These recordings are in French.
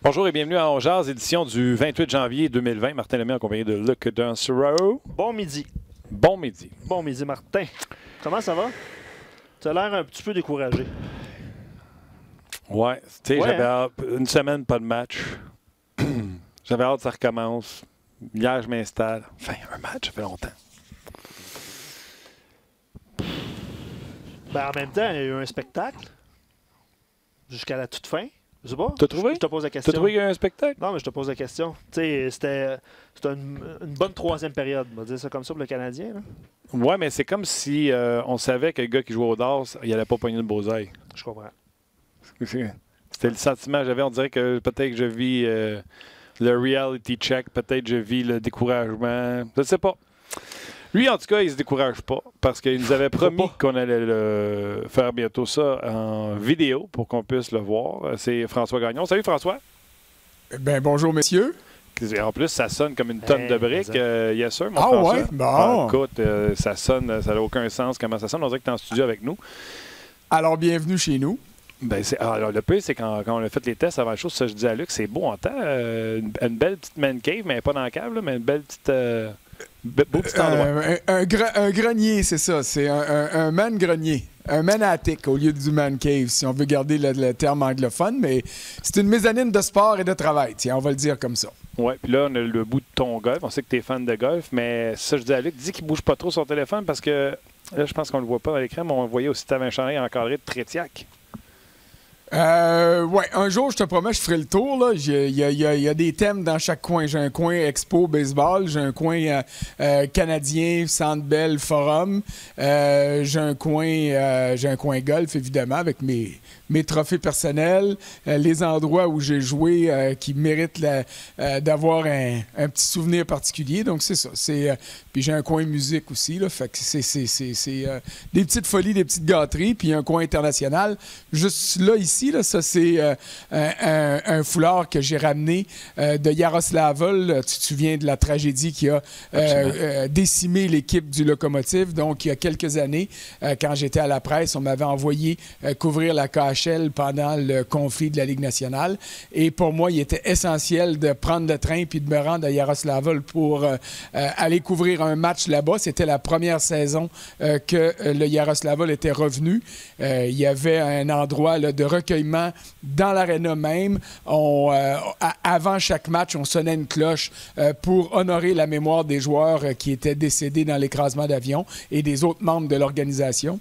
Bonjour et bienvenue à On Jase, édition du 28 janvier 2020. Martin Lemay en compagnie de Luc Dansereau. Bon midi. Bon midi. Bon midi, Martin. Comment ça va? Tu as l'air un petit peu découragé. Ouais, tu sais, j'avais hâte, une semaine, pas de match. J'avais hâte que ça recommence. Hier, je m'installe. Enfin, un match, ça fait longtemps. Ben, en même temps, il y a eu un spectacle jusqu'à la toute fin. Je sais pas. T'as trouvé? Je te pose la question. T'as trouvé qu'il y a eu un spectacle? Non, mais je te pose la question. Tu sais, c'était une bonne troisième période. On va dire ça comme ça pour le Canadien. Là. Ouais, mais c'est comme si on savait que le gars qui jouait au Dars, il n'allait pas pogner le beau-oeil. Je comprends. C'était le sentiment que j'avais. On dirait que peut-être que je vis le reality check, peut-être que je vis le découragement. Je ne sais pas. Lui, en tout cas, il se décourage pas parce qu'il nous avait promis qu'on allait le faire bientôt ça en vidéo pour qu'on puisse le voir. C'est François Gagnon. Salut François. Ben bonjour messieurs. En plus, ça sonne comme une tonne de briques. Yes sir, mon Ah François. ouais? Bon. Écoute, ça sonne, ça n'a aucun sens comment ça sonne. On dirait que tu es en studio avec nous. Alors, bienvenue chez nous. Ben, alors, le pire, c'est quand on a fait les tests avant la chose, ça je dis à Luc, c'est beau en temps. Une belle petite man cave, mais pas dans la cave, là, mais une belle petite... beau petit endroit. Un grenier, c'est ça. C'est un man grenier. Un man attic au lieu du man cave, si on veut garder le terme anglophone. Mais c'est une mezzanine de sport et de travail. Tiens, on va le dire comme ça. Oui, puis là, on a le bout de ton golf. On sait que tu es fan de golf, mais ça, je dis à Luc, dis qu'il bouge pas trop son téléphone parce que là, je pense qu'on le voit pas à l'écran, mais on le voyait aussi que tu avais un chandail encadré de Trétiac. Ouais, un jour, je te promets, je ferai le tour. Là. Il y a des thèmes dans chaque coin. J'ai un coin Expo Baseball, j'ai un coin Canadien, Centre Bell, Forum. J'ai un coin golf, évidemment, avec mes trophées personnels, les endroits où j'ai joué qui méritent d'avoir un petit souvenir particulier. Donc, c'est ça. Puis j'ai un coin musique aussi. Là, fait que c'est des petites folies, des petites gâteries. Puis un coin international. Juste là, ici, là, ça, c'est un foulard que j'ai ramené de Yaroslavl. Tu te souviens de la tragédie qui a décimé l'équipe du Locomotive. Donc, il y a quelques années, quand j'étais à la presse, on m'avait envoyé couvrir la KHL pendant le conflit de la Ligue nationale. Et pour moi, il était essentiel de prendre le train puis de me rendre à Yaroslavl pour aller couvrir un match là-bas. C'était la première saison que le Yaroslavl était revenu. Il y avait un endroit là, de recueillement dans l'aréna même. Avant chaque match, on sonnait une cloche pour honorer la mémoire des joueurs qui étaient décédés dans l'écrasement d'avion et des autres membres de l'organisation.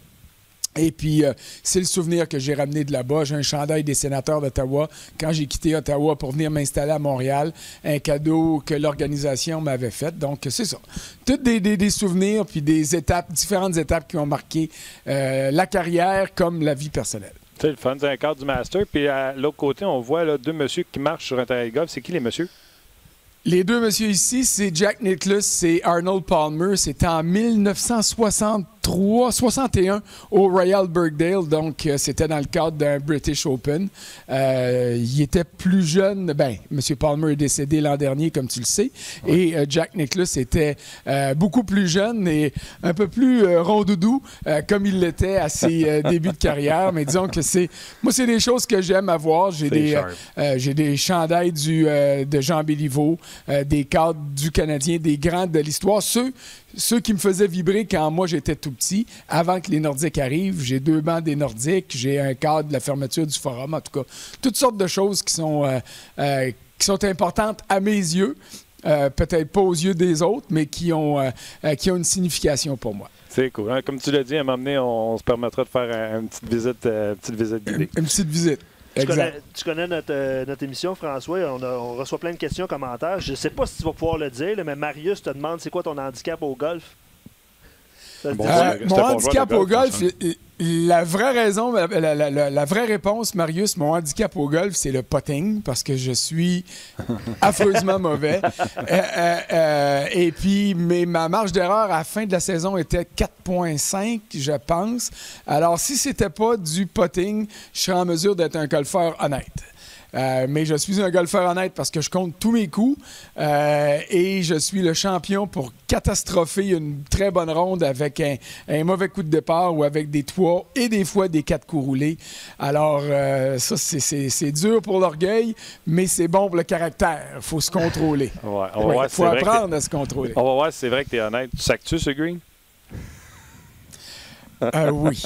Et puis, c'est le souvenir que j'ai ramené de là-bas. J'ai un chandail des sénateurs d'Ottawa quand j'ai quitté Ottawa pour venir m'installer à Montréal. Un cadeau que l'organisation m'avait fait. Donc, c'est ça. Toutes des souvenirs puis des étapes, différentes étapes qui ont marqué la carrière comme la vie personnelle. C'est le fun, c'est un cadre du master. Puis à l'autre côté, on voit là, deux messieurs qui marchent sur un terrain de golf. C'est qui les messieurs? Les deux messieurs ici, c'est Jack Nicklaus et Arnold Palmer. C'était en 1961 au Royal Birkdale. Donc, c'était dans le cadre d'un British Open. Il était plus jeune. Ben, M. Palmer est décédé l'an dernier, comme tu le sais. Ouais. Et Jack Nicklaus était beaucoup plus jeune et un peu plus rondoudou, comme il l'était à ses débuts de carrière. Mais disons que moi, c'est des choses que j'aime avoir. J'ai des chandails de Jean Béliveau. Des cadres du Canadien, des grands de l'histoire. Ceux qui me faisaient vibrer quand moi j'étais tout petit, avant que les Nordiques arrivent. J'ai 2 bancs des Nordiques, j'ai un cadre de la fermeture du Forum, en tout cas. Toutes sortes de choses qui sont importantes à mes yeux, peut-être pas aux yeux des autres, mais qui ont une signification pour moi. C'est cool. Comme tu l'as dit, à un moment donné, on se permettra de faire une petite visite guidée. Une petite visite. Tu connais notre émission, François. On reçoit plein de questions, commentaires. Je ne sais pas si tu vas pouvoir le dire, mais Marius te demande c'est quoi ton handicap au golf? Mon handicap au golf, la vraie raison, la vraie réponse, Marius, mon handicap au golf, c'est le putting, parce que je suis affreusement mauvais. Et puis, ma marge d'erreur à la fin de la saison était 4,5, je pense. Alors, si c'était pas du putting, je serais en mesure d'être un golfeur honnête. Mais je suis un golfeur honnête parce que je compte tous mes coups et je suis le champion pour catastropher une très bonne ronde avec un mauvais coup de départ ou avec des 3 et des fois des 4 coups roulés. Alors, ça, c'est dur pour l'orgueil, mais c'est bon pour le caractère. Il faut se contrôler. Il faut apprendre à se contrôler. On va voir si c'est vrai que tu es honnête. Tu sacs-tu ce green? Oui.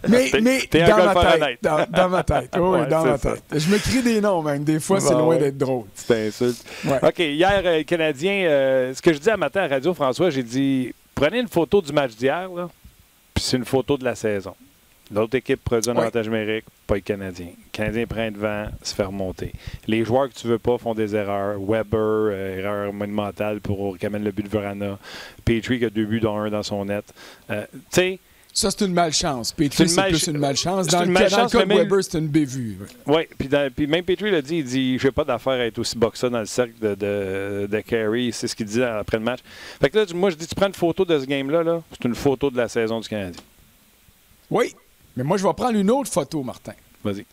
Mais t'es dans, un ma tête, honnête. dans ma tête. Oui, dans ma tête. Je me crie des noms, même. Des fois, c'est loin d'être drôle. C'est insulte. Ouais. OK. Hier, le Canadien, ce que je dis à matin à Radio François, j'ai dit prenez une photo du match d'hier, là, puis c'est une photo de la saison. L'autre équipe produit un avantage numérique, pas le Canadien. Le Canadien prend devant, se fait remonter. Les joueurs que tu veux pas font des erreurs. Weber, erreur monumentale pour qui amène le but de Verana. Petrie qui a 2 buts dont 1 dans son net. Tu sais. Ça, c'est une malchance. Petrie, c'est plus une malchance. Dans le cas de Weber, c'est une bévue. Oui, puis même Petrie l'a dit, il dit « Je n'ai pas d'affaire à être aussi bas que ça dans le cercle de Carey. » C'est ce qu'il dit après le match. Fait que là, moi, je dis « Tu prends une photo de ce game-là, là, c'est une photo de la saison du Canadien. » Oui, mais moi, je vais prendre une autre photo, Martin. Vas-y.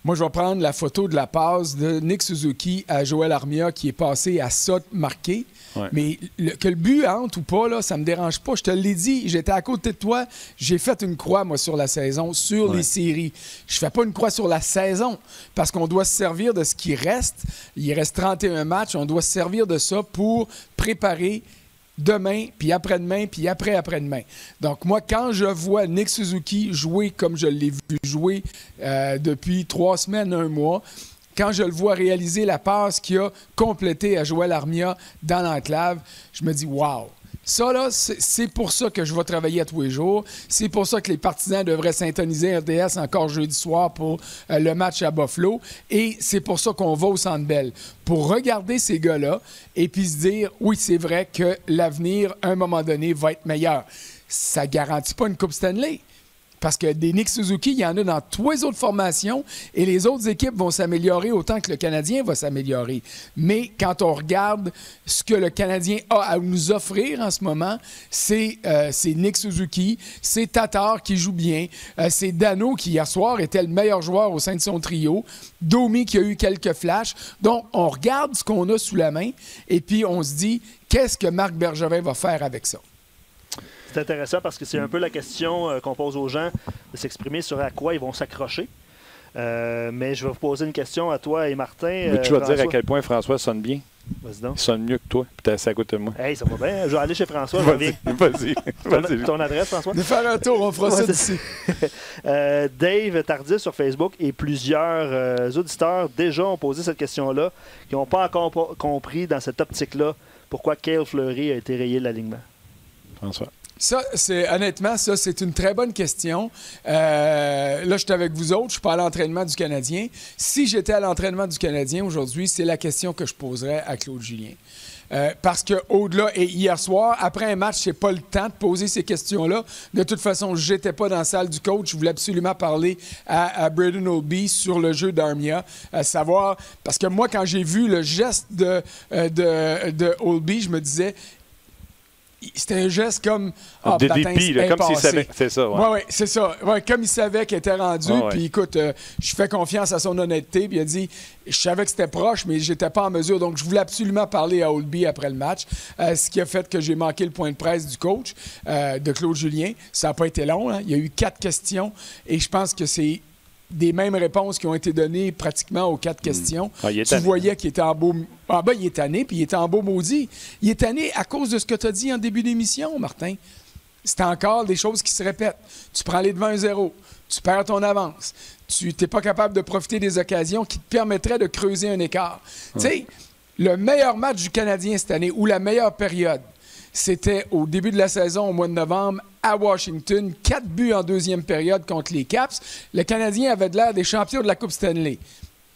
Moi, je vais prendre la photo de la passe de Nick Suzuki à Joël Armia qui est passé à ça marqué. Ouais. Mais que le but entre ou pas, là, ça me dérange pas. Je te l'ai dit, j'étais à côté de toi. J'ai fait une croix, moi, sur la saison, sur les séries. Je fais pas une croix sur la saison parce qu'on doit se servir de ce qui reste. Il reste 31 matchs. On doit se servir de ça pour préparer demain, puis après-demain, puis après-après-demain. Donc, moi, quand je vois Nick Suzuki jouer comme je l'ai vu jouer depuis 3 semaines, 1 mois, quand je le vois réaliser la passe qu'il a complétée à Joël Armia dans l'enclave, je me dis « Wow! » Ça, là, c'est pour ça que je vais travailler à tous les jours. C'est pour ça que les partisans devraient syntoniser RDS encore jeudi soir pour le match à Buffalo. Et c'est pour ça qu'on va au Centre Bell. Pour regarder ces gars-là et puis se dire « Oui, c'est vrai que l'avenir, à un moment donné, va être meilleur. » Ça ne garantit pas une Coupe Stanley. Parce que des Nick Suzuki, il y en a dans toutes les autres formations et les autres équipes vont s'améliorer autant que le Canadien va s'améliorer. Mais quand on regarde ce que le Canadien a à nous offrir en ce moment, c'est Nick Suzuki, c'est Tatar qui joue bien, c'est Dano qui hier soir était le meilleur joueur au sein de son trio, Domi qui a eu quelques flashs. Donc, on regarde ce qu'on a sous la main et puis on se dit, qu'est-ce que Marc Bergevin va faire avec ça? C'est intéressant parce que c'est un peu la question qu'on pose aux gens de s'exprimer sur à quoi ils vont s'accrocher. Mais je vais vous poser une question à toi et Martin. Mais tu vas dire à quel point François sonne bien. Vas-y donc. Il sonne mieux que toi, puis t'es assis à côté de moi. Hey, ça va bien. Je vais aller chez François, je reviens. Vas-y. Ton adresse, François? De faire un tour, on fera ça d'ici. Dave Tardif sur Facebook et plusieurs auditeurs déjà ont posé cette question-là, qui n'ont pas encore compris dans cette optique-là pourquoi Cale Fleury a été rayé de l'alignement. François. Ça, honnêtement, c'est une très bonne question. Là, je suis avec vous autres. Je suis pas à l'entraînement du Canadien. Si j'étais à l'entraînement du Canadien aujourd'hui, c'est la question que je poserais à Claude Julien. Parce qu'au-delà, et hier soir, après un match, je n'ai pas le temps de poser ces questions-là. De toute façon, je n'étais pas dans la salle du coach. Je voulais absolument parler à Braden Holtby sur le jeu d'Armia. Savoir, parce que moi, quand j'ai vu le geste de Holtby, je me disais... C'était un geste comme de dépit, comme s'il savait. C'est ça, ouais. Oui, c'est ça. Ouais, comme il savait qu'il était rendu. Puis écoute, je fais confiance à son honnêteté. Puis il a dit, je savais que c'était proche, mais j'étais pas en mesure. Donc, je voulais absolument parler à Holtby après le match. Ce qui a fait que j'ai manqué le point de presse du coach, de Claude Julien. Ça n'a pas été long. Hein. Il y a eu 4 questions. Et je pense que c'est des mêmes réponses qui ont été données pratiquement aux 4 questions. Tu voyais qu'il était en beau... Ah ben, il est tanné, puis il était en beau maudit. Il est tanné à cause de ce que tu as dit en début d'émission, Martin. C'est encore des choses qui se répètent. Tu prends les devants 1-0, tu perds ton avance, tu n'es pas capable de profiter des occasions qui te permettraient de creuser un écart. Tu sais, le meilleur match du Canadien cette année, ou la meilleure période, c'était au début de la saison, au mois de novembre, à Washington. 4 buts en deuxième période contre les Caps. Le Canadien avait de l'air des champions de la Coupe Stanley.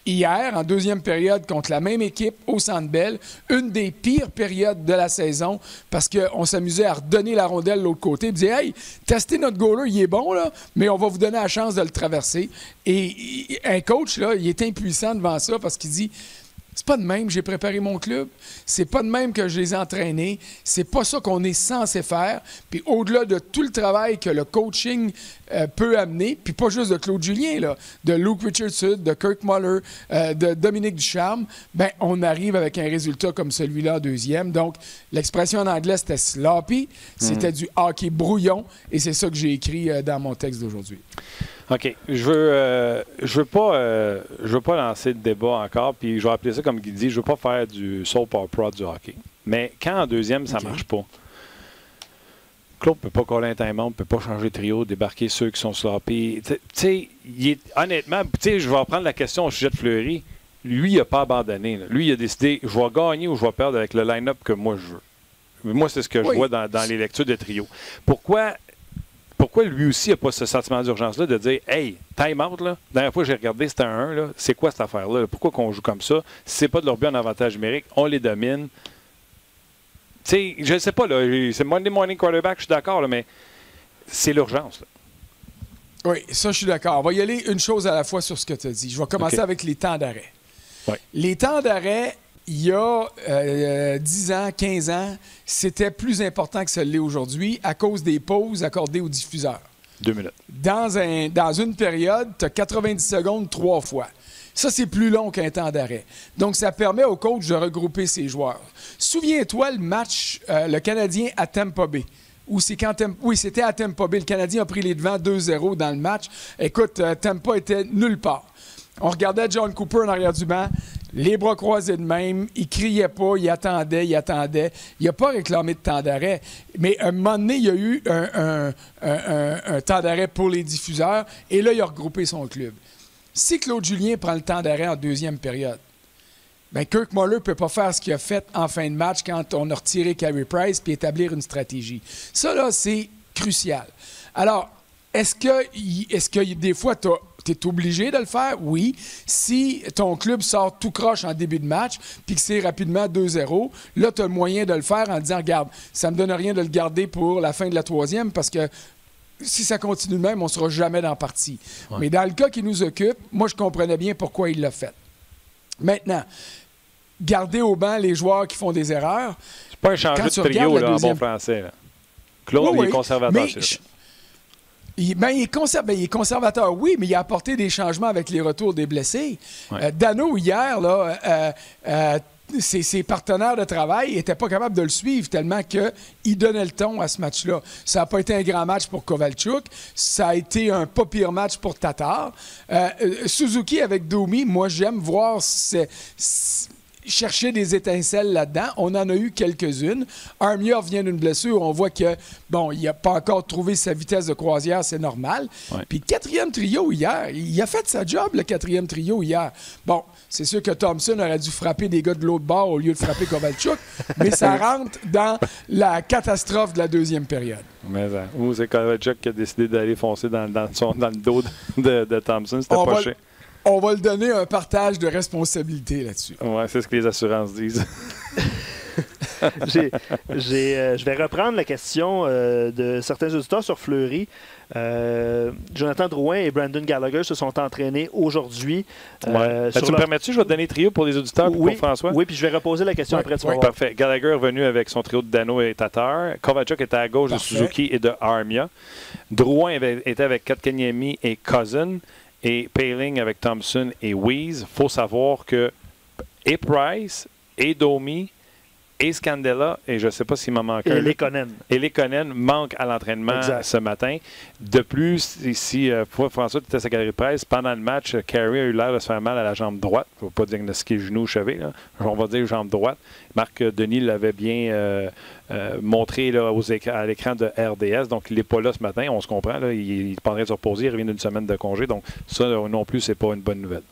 Hier, en deuxième période, contre la même équipe au Centre Bell, une des pires périodes de la saison parce qu'on s'amusait à redonner la rondelle de l'autre côté et dire « Hey, testez notre goaler, il est bon, là, mais on va vous donner la chance de le traverser. » Et un coach, là, il est impuissant devant ça parce qu'il dit « C'est pas de même que j'ai préparé mon club. C'est pas de même que je les ai entraînés. C'est pas ça qu'on est censé faire. Puis au-delà de tout le travail que le coaching peut amener, puis pas juste de Claude Julien, là, de Luke Richardson, de Kirk Muller, de Dominique Ducharme, ben on arrive avec un résultat comme celui-là en deuxième. Donc, l'expression en anglais, c'était sloppy. C'était du hockey brouillon. Et c'est ça que j'ai écrit dans mon texte d'aujourd'hui. OK. Je veux pas lancer de débat encore, puis je vais appeler ça comme il dit, je veux pas faire du soap opera du hockey. Mais quand en deuxième, ça marche pas, Claude ne peut pas coller un timeout, ne peut pas changer de trio, débarquer ceux qui sont sloppy. Tu sais, honnêtement, je vais reprendre la question au sujet de Fleury. Lui, il n'a pas abandonné. Là. Lui, il a décidé, je vais gagner ou je vais perdre avec le line-up que moi je veux. Moi, c'est ce que je vois dans les lectures de trio. Pourquoi lui aussi n'a pas ce sentiment d'urgence-là de dire « Hey, time-out, là, la dernière fois que j'ai regardé, c'était un 1, là. C'est quoi cette affaire-là? Pourquoi qu'on joue comme ça? Si c'est pas de leur but en avantage numérique, on les domine. » Tu sais, je ne sais pas, là, c'est Monday Morning Quarterback, je suis d'accord, là, mais c'est l'urgence. Là. Oui, ça, je suis d'accord. On va y aller une chose à la fois sur ce que tu as dit. Je vais commencer avec les temps d'arrêt. Ouais. Les temps d'arrêt, il y a 10 ans, 15 ans, c'était plus important que ce l'est aujourd'hui à cause des pauses accordées aux diffuseurs. 2 minutes. Dans une période, tu as 90 secondes 3 fois. Ça, c'est plus long qu'un temps d'arrêt. Donc, ça permet au coach de regrouper ses joueurs. Souviens-toi le match, le Canadien à Tampa Bay. Oui, c'était à Tampa Bay. Le Canadien a pris les devants 2-0 dans le match. Écoute, Tampa était nulle part. On regardait John Cooper en arrière du banc, les bras croisés de même. Il criait pas, il attendait. Il n'a pas réclamé de temps d'arrêt. Mais à un moment donné, il y a eu un temps d'arrêt pour les diffuseurs. Et là, il a regroupé son club. Si Claude Julien prend le temps d'arrêt en deuxième période, bien, Kirk Muller ne peut pas faire ce qu'il a fait en fin de match quand on a retiré Carey Price puis établir une stratégie. Ça, là, c'est crucial. Alors, est-ce que des fois, tu es obligé de le faire? Oui. Si ton club sort tout croche en début de match puis que c'est rapidement 2-0, là, tu as le moyen de le faire en disant, regarde, ça ne me donne rien de le garder pour la fin de la troisième parce que si ça continue de même, on ne sera jamais dans la partie. Ouais. Mais dans le cas qui nous occupe, moi, je comprenais bien pourquoi il l'a fait. Maintenant, garder au banc les joueurs qui font des erreurs. C'est pas un changement de trio là, en bon français. Là. Claude, il est conservateur. Il est conservateur, oui, mais il a apporté des changements avec les retours des blessés. Ouais. Dano, hier, là, ses partenaires de travail n'étaient pas capables de le suivre tellement qu'il donnait le ton à ce match-là. Ça n'a pas été un grand match pour Kovalchuk. Ça a été un pas pire match pour Tatar. Suzuki avec Domi, moi, j'aime voir chercher des étincelles là-dedans. On en a eu quelques-unes. Armia vient d'une blessure. On voit que, bon, il n'a pas encore trouvé sa vitesse de croisière, c'est normal. Ouais. Puis le quatrième trio hier, il a fait sa job, le quatrième trio hier. Bon, c'est sûr que Thompson aurait dû frapper des gars de l'autre bord au lieu de frapper Kovalchuk, mais ça rentre dans la catastrophe de la deuxième période. Mais c'est Kovalchuk qui a décidé d'aller foncer dans le dos de Thompson. C'était pas cher. On va le donner un partage de responsabilité là-dessus. Oui, c'est ce que les assurances disent. Je vais reprendre la question de certains auditeurs sur Fleury. Jonathan Drouin et Brandon Gallagher se sont entraînés aujourd'hui. Tu me permets-tu, je vais te donner le trio pour les auditeurs pour François? Oui, puis je vais reposer la question après. Parfait. Gallagher est venu avec son trio de Dano et Tatar. Kovalchuk était à gauche de Suzuki et de Armia. Drouin était avec Kotkaniemi et Cousin. Et Poehling avec Thompson et Weese. Il faut savoir que et Price, et Domi, et Scandella, et je ne sais pas s'il m'en manque un. Et Lekonen manquent à l'entraînement ce matin. De plus, ici, François, tu étais à sa galerie de presse, pendant le match, Carey a eu l'air de se faire mal à la jambe droite. Il ne faut pas diagnostiquer genou ou cheville. Là. On va dire jambe droite. Marc Denis l'avait bien montré là, à l'écran de RDS. Donc, il n'est pas là ce matin. On se comprend. Là, il est pas en train de se reposer. Il revient d'une semaine de congé. Donc, ça non plus, c'est pas une bonne nouvelle.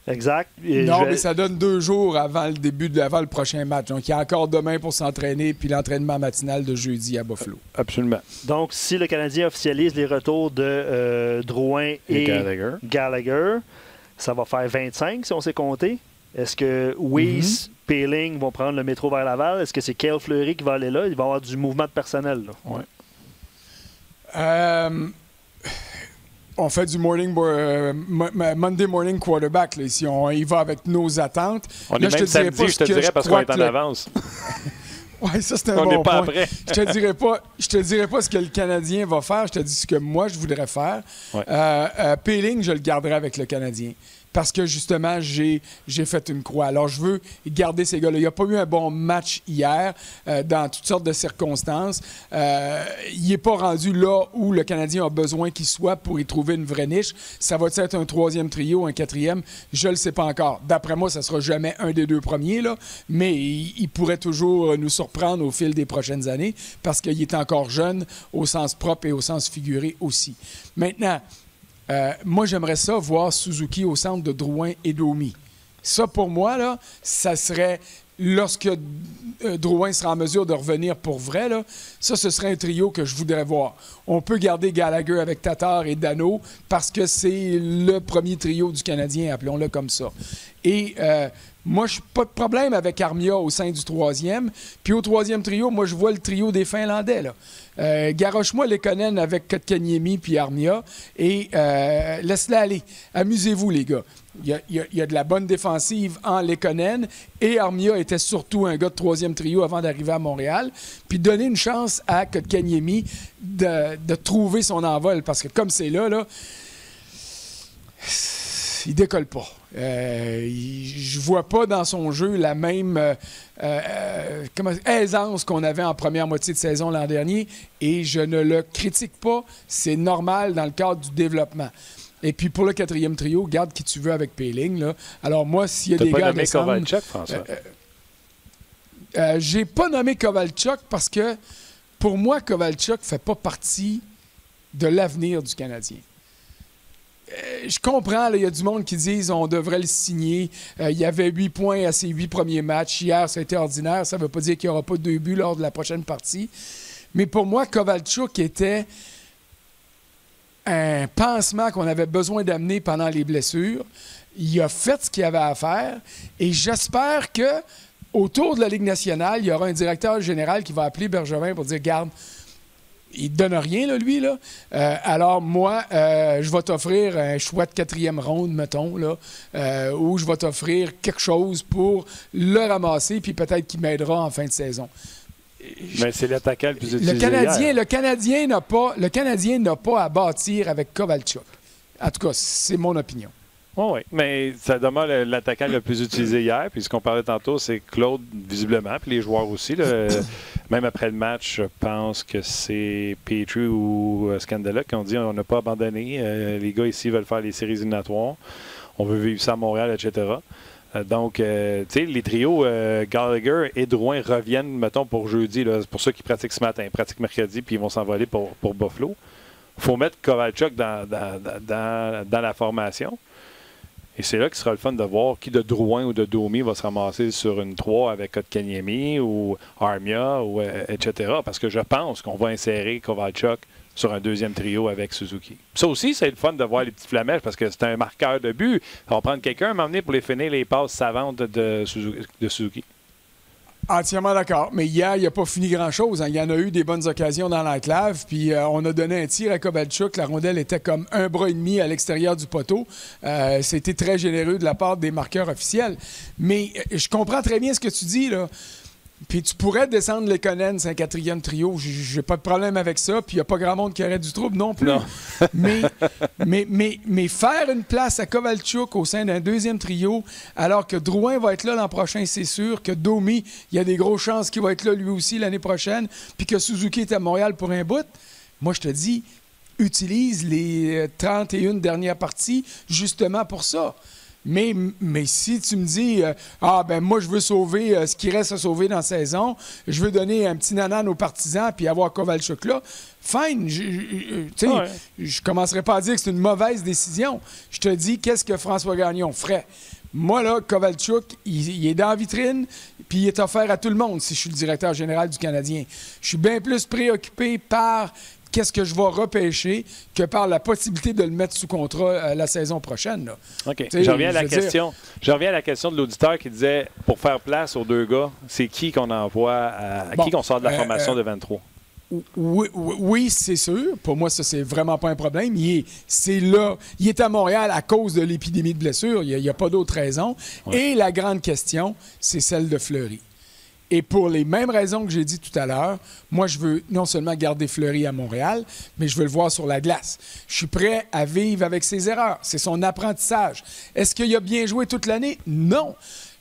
Exact. Mais ça donne 2 jours avant le prochain match. Donc, il y a encore demain pour s'entraîner, puis l'entraînement matinal de jeudi à Buffalo. Absolument. Donc, si le Canadien officialise les retours de Drouin et Gallagher, ça va faire 25 si on s'est compté. Est-ce que Weiss, Poehling vont prendre le métro vers Laval? Est-ce que c'est Cale Fleury qui va aller là? Il va y avoir du mouvement de personnel. Là. Ouais. On fait du Monday morning quarterback. Là, ici, on y va avec nos attentes. On là, est même samedi, je te dirais, parce qu'on est en avance. Oui, ça, c'est un on bon n'est pas point. après. Je te dirais pas ce que le Canadien va faire. Je te dis ce que moi, je voudrais faire. Ouais. Peeling, je le garderai avec le Canadien. Parce que, justement, j'ai fait une croix. Alors, je veux garder ces gars-là. Il n'y a pas eu un bon match hier dans toutes sortes de circonstances. Il n'est pas rendu là où le Canadien a besoin qu'il soit pour y trouver une vraie niche. Ça va être un troisième trio, un quatrième? Je ne le sais pas encore. D'après moi, ça ne sera jamais un des deux premiers, là, mais il pourrait toujours nous surprendre au fil des prochaines années parce qu'il est encore jeune au sens propre et au sens figuré aussi. Maintenant, moi, j'aimerais ça voir Suzuki au centre de Drouin et Domi. Ça, pour moi, là, ça serait, lorsque Drouin sera en mesure de revenir pour vrai, là, ça, ce serait un trio que je voudrais voir. On peut garder Gallagher avec Tatar et Dano parce que c'est le premier trio du Canadien, appelons-le comme ça. Et moi, je n'ai pas de problème avec Armia au sein du troisième. Puis au troisième trio, moi, je vois le trio des Finlandais, là. Garoche-moi Lekonen avec Kotkaniemi puis Armia et laisse-la aller. Amusez-vous, les gars. Il y a de la bonne défensive en Lekonen et Armia était surtout un gars de troisième trio avant d'arriver à Montréal. Puis donner une chance à Kotkaniemi de trouver son envol parce que comme c'est là, il décolle pas. Je vois pas dans son jeu la même aisance qu'on avait en première moitié de saison l'an dernier et je ne le critique pas. C'est normal dans le cadre du développement. Et puis pour le quatrième trio, garde qui tu veux avec Peeling. Là. Alors moi, s'il y a des gars à descendre... Kovalchuk, François? J'ai pas nommé Kovalchuk parce que pour moi, Kovalchuk fait pas partie de l'avenir du Canadien. Je comprends, il y a du monde qui disent on devrait le signer. Il y avait 8 points à ses 8 premiers matchs. Hier, ça a été ordinaire. Ça ne veut pas dire qu'il n'y aura pas de 2 buts lors de la prochaine partie. Mais pour moi, Kovalchuk était un pansement qu'on avait besoin d'amener pendant les blessures. Il a fait ce qu'il avait à faire. Et j'espère que autour de la Ligue nationale, il y aura un directeur général qui va appeler Bergevin pour dire « Garde, il ne donne rien, là, lui. Là. Alors, moi, je vais t'offrir un choix de 4e ronde, mettons, là, ou je vais t'offrir quelque chose pour le ramasser, puis peut-être qu'il m'aidera en fin de saison. » Mais c'est l'attaquant le plus utilisé Le Canadien n'a pas à bâtir avec Kovalchuk. En tout cas, c'est mon opinion. Oui, mais ça demeure l'attaquant le plus utilisé hier. Puis ce qu'on parlait tantôt, c'est Claude, visiblement, puis les joueurs aussi. Là, même après le match, je pense que c'est Petrie ou Scandella qui ont dit on n'a pas abandonné. Les gars ici veulent faire les séries éliminatoires. On veut vivre ça à Montréal, etc. Donc, tu sais, les trios Gallagher et Drouin reviennent, mettons, pour jeudi. C'est pour ceux qui pratiquent ce matin. Ils pratiquent mercredi, puis ils vont s'envoler pour Buffalo. Il faut mettre Kovalchuk dans la formation. Et c'est là qu'il sera le fun de voir qui de Drouin ou de Domi va se ramasser sur une 3 avec Kotkaniemi ou Armia, ou, etc. Parce que je pense qu'on va insérer Kovalchuk sur un deuxième trio avec Suzuki. Ça aussi, c'est le fun de voir les petites flamèches parce que c'est un marqueur de but. On va prendre quelqu'un à m'emmener pour les finir les passes savantes de Suzuki. Entièrement d'accord. Mais hier, il n'a pas fini grand-chose. Hein. Il y en a eu des bonnes occasions dans l'enclave. Puis on a donné un tir à Kovalchuk. La rondelle était comme un bras et demi à l'extérieur du poteau. C'était très généreux de la part des marqueurs officiels. Mais je comprends très bien ce que tu dis, là. Puis tu pourrais descendre Lekonen, c'est un 4e trio. J'ai pas de problème avec ça. Puis il n'y a pas grand monde qui aurait du trouble non plus. Non. mais faire une place à Kovalchuk au sein d'un 2e trio, alors que Drouin va être là l'an prochain, c'est sûr. Que Domi, il y a des grosses chances qu'il va être là lui aussi l'année prochaine. Puis que Suzuki est à Montréal pour un bout. Moi, je te dis, utilise les 31 dernières parties justement pour ça. Mais si tu me dis moi je veux sauver ce qui reste à sauver dans la saison, je veux donner un petit nanan aux partisans puis avoir Kovalchuk là, fine. Je commencerai pas à dire que c'est une mauvaise décision. Je te dis qu'est-ce que François Gagnon ferait. Moi, là, Kovalchuk, il est dans la vitrine, puis il est offert à tout le monde si je suis le directeur général du Canadien. Je suis bien plus préoccupé par qu'est-ce que je vais repêcher que par la possibilité de le mettre sous contrat la saison prochaine. Là. OK. Je reviens à la question de l'auditeur qui disait, pour faire place aux deux gars, c'est qui qu'on envoie, qui qu'on sort de la formation de 23? Oui, c'est sûr. Pour moi, ça, c'est vraiment pas un problème. Il est à Montréal à cause de l'épidémie de blessures. Il n'y a pas d'autre raison. Ouais. Et la grande question, c'est celle de Fleury. Et pour les mêmes raisons que j'ai dit tout à l'heure, moi, je veux non seulement garder Fleury à Montréal, mais je veux le voir sur la glace. Je suis prêt à vivre avec ses erreurs. C'est son apprentissage. Est-ce qu'il a bien joué toute l'année? Non.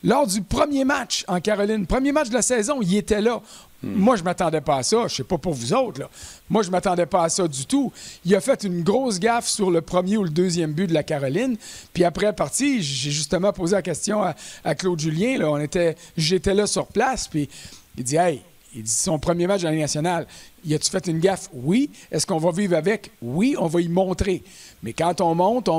Lors du premier match en Caroline, premier match de la saison, il était là. Moi, je ne m'attendais pas à ça. Je ne sais pas pour vous autres, là. Moi, je ne m'attendais pas à ça du tout. Il a fait une grosse gaffe sur le premier ou le deuxième but de la Caroline. Puis après la partie, j'ai justement posé la question à Claude Julien. Là. J'étais là sur place. Puis il dit « Hey, son premier match dans la Ligue nationale, y a-tu fait une gaffe? Oui. Est-ce qu'on va vivre avec? Oui, on va y montrer. Mais quand on monte,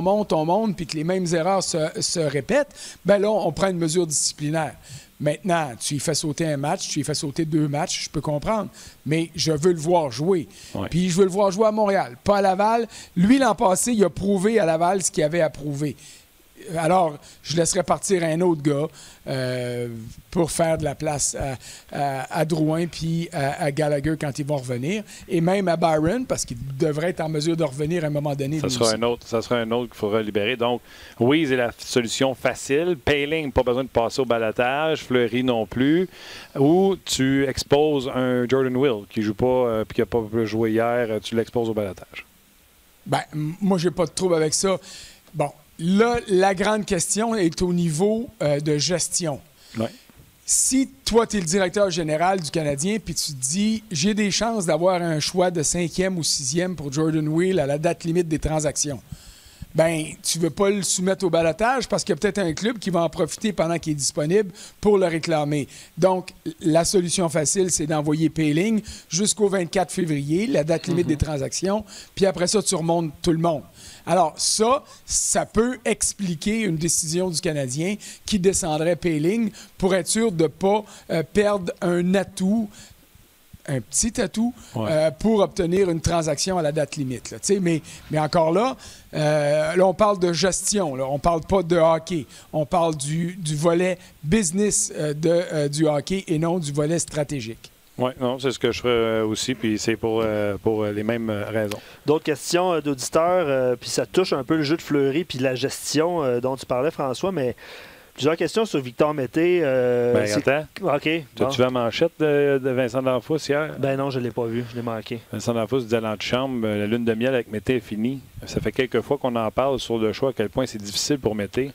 puis que les mêmes erreurs se répètent, bien là, on prend une mesure disciplinaire. Maintenant, tu y fais sauter un match, tu y fais sauter 2 matchs, je peux comprendre. Mais je veux le voir jouer. Ouais. Puis je veux le voir jouer à Montréal, pas à Laval. Lui, l'an passé, il a prouvé à Laval ce qu'il avait à prouver. Alors, je laisserais partir un autre gars pour faire de la place à Drouin puis à Gallagher quand ils vont revenir. Et même à Byron, parce qu'il devrait être en mesure de revenir à un moment donné. Ça sera un autre qu'il faudra libérer. Donc, oui, c'est la solution facile. Poehling, pas besoin de passer au balotage. Fleury non plus. Ou tu exposes un Jordan Will qui joue pas puis qui n'a pas joué hier. Tu l'exposes au balotage. Bien, moi, j'ai pas de trouble avec ça. Bon. Là, la grande question est au niveau de gestion. Ouais. Si toi, tu es le directeur général du Canadien puis tu te dis « J'ai des chances d'avoir un choix de 5e ou 6e pour Jordan Will à la date limite des transactions », bien, tu ne veux pas le soumettre au balotage parce qu'il y a peut-être un club qui va en profiter pendant qu'il est disponible pour le réclamer. Donc, la solution facile, c'est d'envoyer Poehling jusqu'au 24 février, la date limite des transactions, puis après ça, tu remontes tout le monde. Alors, ça peut expliquer une décision du Canadien qui descendrait Poehling pour être sûr de ne pas perdre un atout, un petit atout, pour obtenir une transaction à la date limite. Là, mais encore là, on parle de gestion. Là, on ne parle pas de hockey. On parle du volet business du hockey et non du volet stratégique. Oui, non, c'est ce que je ferais aussi, puis c'est pour les mêmes raisons. D'autres questions d'auditeurs, puis ça touche un peu le jeu de Fleury puis la gestion dont tu parlais, François, mais plusieurs questions sur Victor Mété. Attends. OK. As-tu vu la manchette de Vincent D'Anfous hier? Ben non, je ne l'ai pas vu, je l'ai manqué. Vincent D'Anfous dit à l'antichambre, la lune de miel avec Mété est finie. Ça fait quelques fois qu'on en parle sur le choix, à quel point c'est difficile pour Mété.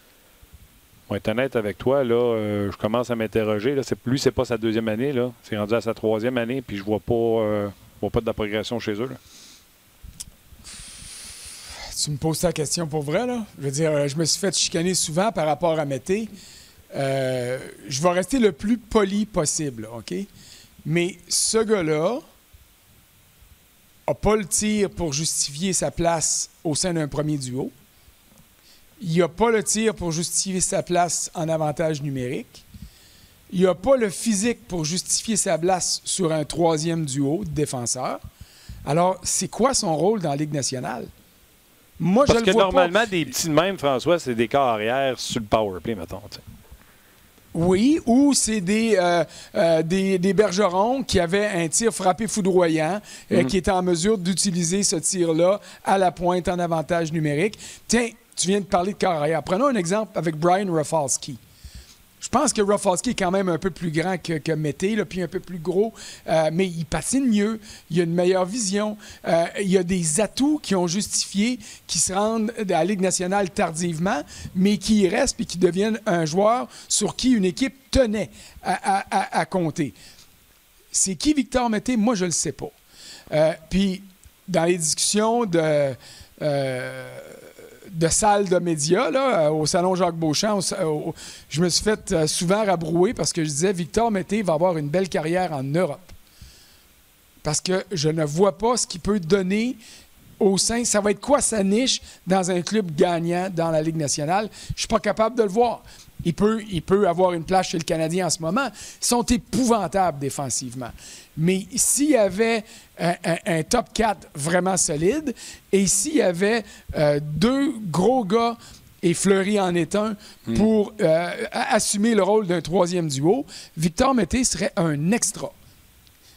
Pour être honnête avec toi, là, je commence à m'interroger. Là. Lui, c'est pas sa 2e année. Là. C'est rendu à sa 3e année, puis je vois pas de la progression chez eux. Là. Tu me poses ta question pour vrai, là? Je veux dire, je me suis fait chicaner souvent par rapport à Mété. Je vais rester le plus poli possible, OK? Mais ce gars-là n'a pas le tir pour justifier sa place au sein d'un premier duo. Il n'a pas le tir pour justifier sa place en avantage numérique. Il n'a pas le physique pour justifier sa place sur un 3e duo de défenseurs. Alors, c'est quoi son rôle dans la Ligue nationale? Moi, parce je que le vois normalement, pas. des petits de même, François, c'est des corps arrière sur le powerplay, mettons. T'sais. Oui, ou c'est des Bergerons qui avaient un tir frappé foudroyant, qui étaient en mesure d'utiliser ce tir-là à la pointe en avantage numérique. Tiens, tu viens de parler de corps arrière. Prenons un exemple avec Brian Rafalski. Je pense que Rafalski est quand même un peu plus grand que Mété, là, puis un peu plus gros, mais il patine mieux, il a une meilleure vision, il y a des atouts qui ont justifié qui se rendent à la Ligue nationale tardivement, mais qui y restent et qui deviennent un joueur sur qui une équipe tenait à compter. C'est qui Victor Mété? Moi, je ne le sais pas. Puis, dans les discussions de salle de médias, là, au salon Jacques Beauchamp, je me suis fait souvent rabrouer parce que je disais Victor Mété va avoir une belle carrière en Europe. Parce que je ne vois pas ce qu'il peut donner au sein. Ça va être quoi sa niche dans un club gagnant dans la Ligue nationale? Je ne suis pas capable de le voir. Il peut avoir une place chez le Canadien en ce moment. Ils sont épouvantables défensivement. Mais s'il y avait un top 4 vraiment solide et s'il y avait 2 gros gars et Fleury en est un pour assumer le rôle d'un 3e duo, Victor Mété serait un extra.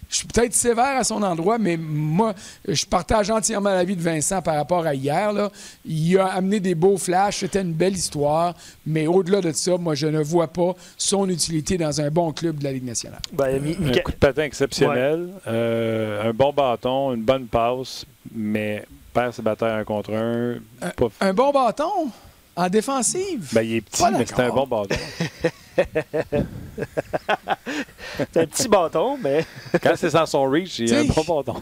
Je suis peut-être sévère à son endroit, mais moi, je partage entièrement l'avis de Vincent par rapport à hier. Là. Il a amené des beaux flashs, c'était une belle histoire, mais au-delà de ça, moi, je ne vois pas son utilité dans un bon club de la Ligue nationale. Un coup de patin exceptionnel, un bon bâton, une bonne passe, mais perd ses batailles 1 contre 1. Un bon bâton en défensive? Ben, il est petit, mais c'est un bon bâton. C'est un petit bâton, mais... Quand c'est sans son reach, il a un bon bâton.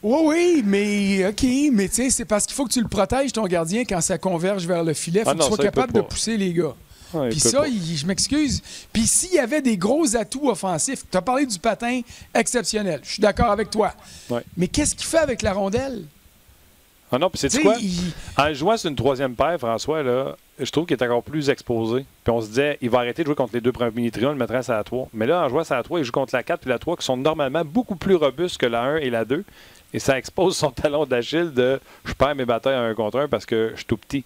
Oui, mais OK, mais tu sais, c'est parce qu'il faut que tu le protèges, ton gardien, quand ça converge vers le filet. Il faut que tu sois capable de pousser les gars. Ouais, puis ça, je m'excuse. Puis s'il y avait des gros atouts offensifs, tu as parlé du patin exceptionnel. Je suis d'accord avec toi. Ouais. Mais qu'est-ce qu'il fait avec la rondelle? Ah non, puis c'est quoi? En jouant sur une troisième paire, François, là, je trouve qu'il est encore plus exposé. Puis on se disait, il va arrêter de jouer contre les deux premiers trios, on le mettrait à la 3. Mais là, en jouant à la 3, il joue contre la 4 puis la 3, qui sont normalement beaucoup plus robustes que la 1 et la 2. Et ça expose son talon d'Achille de « je perds mes batailles à 1 contre 1 parce que je suis tout petit ».